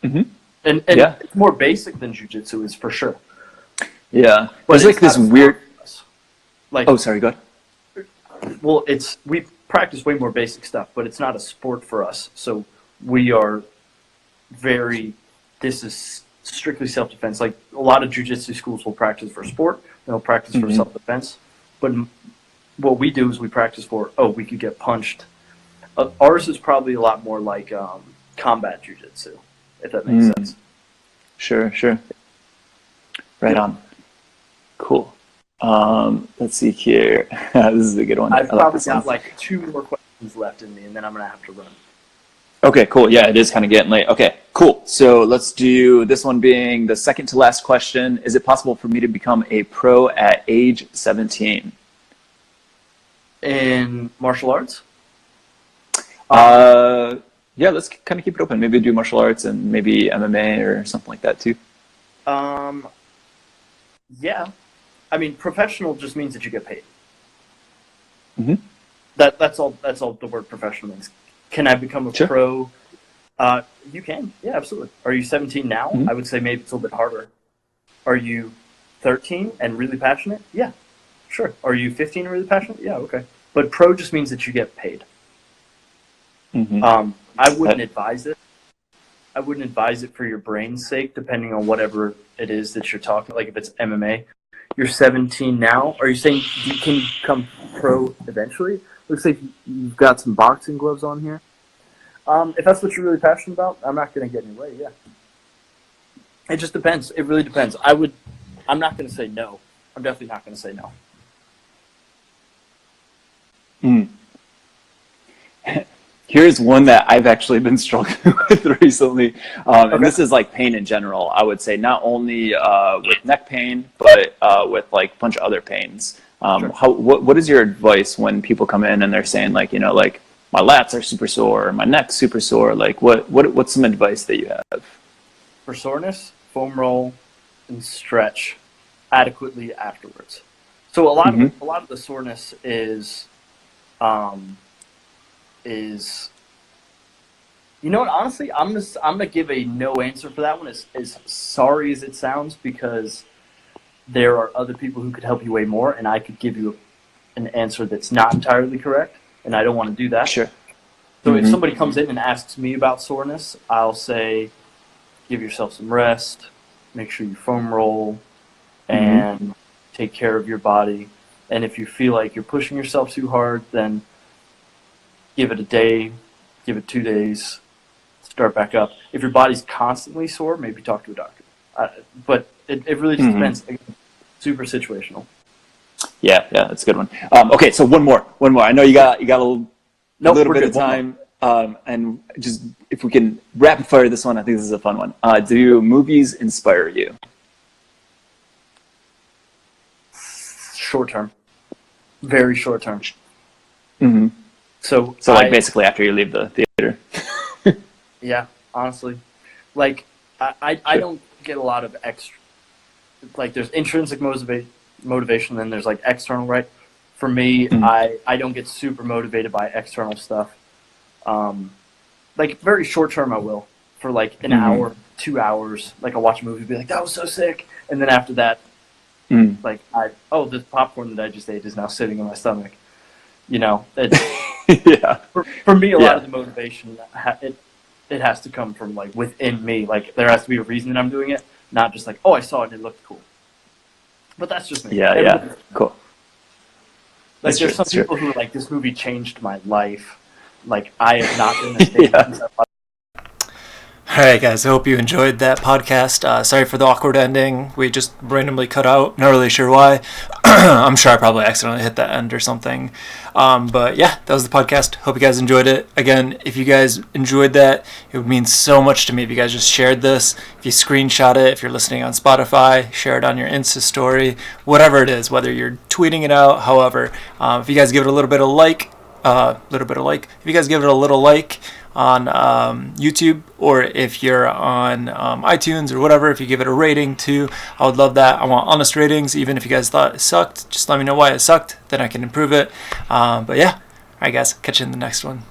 and it's more basic than jiu-jitsu is for sure. Yeah, but there's like this weird. Like, oh, sorry, go ahead. Well, we practice way more basic stuff, but it's not a sport for us. So we are this is strictly self-defense. Like a lot of jiu-jitsu schools will practice for sport, they'll practice for self-defense. But what we do is we practice for, we could get punched. Ours is probably a lot more like combat jiu-jitsu, if that makes sense. Sure. Right on. Cool. Let's see here. This is a good one. I've I like probably this one. got like 2 more questions left in me, and then I'm gonna have to run. Okay, cool. Yeah, it is kind of getting late. Okay, cool. So let's do this one being the second to last question. Is it possible for me to become a pro at age 17? In martial arts? Yeah, let's kind of keep it open. Maybe do martial arts and maybe MMA or something like that too. Yeah. I mean, professional just means that you get paid. Mm-hmm. That's all the word professional means. Can I become a Sure. pro? You can. Yeah, absolutely. Are you 17 now? Mm-hmm. I would say maybe it's a little bit harder. Are you 13 and really passionate? Yeah, sure. Are you 15 and really passionate? Yeah, okay. But pro just means that you get paid. Mm-hmm. I wouldn't advise it. I wouldn't advise it for your brain's sake, depending on whatever it is that you're talking. Like if it's MMA, you're 17 now. Are you saying you can become pro eventually? Looks like you've got some boxing gloves on here. If that's what you're really passionate about, I'm not going to get in your way. Yeah, it just depends. It really depends. I'm not going to say no. I'm definitely not going to say no. Mm. Here's one that I've actually been struggling with recently, and this is like pain in general. I would say not only with neck pain, but with like a bunch of other pains. Sure. What is your advice when people come in and they're saying like, you know, like my lats are super sore, or my neck's super sore? Like what's some advice that you have? For soreness, foam roll and stretch adequately afterwards. So a lot of the soreness is you know what, honestly I'm gonna give a no answer for that one, as sorry as it sounds, because there are other people who could help you way more, and I could give you an answer that's not entirely correct, and I don't want to do that. Sure. So if somebody comes in and asks me about soreness, I'll say give yourself some rest, make sure you foam roll, and take care of your body. And if you feel like you're pushing yourself too hard, then give it a day, give it 2 days, start back up. If your body's constantly sore, maybe talk to a doctor. But it really just depends. Super situational. Yeah, that's a good one. Okay, so one more. I know you got a little bit of time, and just if we can rapid fire this one, I think this is a fun one. Do movies inspire you? Short term, very short term. Mm-hmm. So like basically after you leave the theater. Yeah, honestly, like I don't get a lot of extra. Like there's intrinsic motivation, then there's like external, right? For me, I don't get super motivated by external stuff. Like very short term, I will for like an hour, 2 hours. Like I'll watch a movie, be like, that was so sick, and then after that, like this popcorn that I just ate is now sitting in my stomach. You know, yeah. For me, a lot of the motivation it has to come from like within me. Like there has to be a reason that I'm doing it, not just like, oh, I saw it and it looked cool. But that's just me. Yeah. Cool. Like there's some people who are like, this movie changed my life. Like I have not been the same since I watched. All right, guys, I hope you enjoyed that podcast. Sorry for the awkward ending. We just randomly cut out. Not really sure why. I'm sure I probably accidentally hit that end or something. But yeah, that was the podcast. Hope you guys enjoyed it. Again, if you guys enjoyed that, it would mean so much to me if you guys just shared this. If you screenshot it, if you're listening on Spotify, share it on your Insta story, whatever it is, whether you're tweeting it out, however. If you guys give it a little bit of like, if you guys give it a little like on YouTube, or if you're on iTunes or whatever, if you give it a rating too, I would love that. I want honest ratings. Even if you guys thought it sucked, just let me know why it sucked, then I can improve it. But yeah, all right guys, catch you in the next one.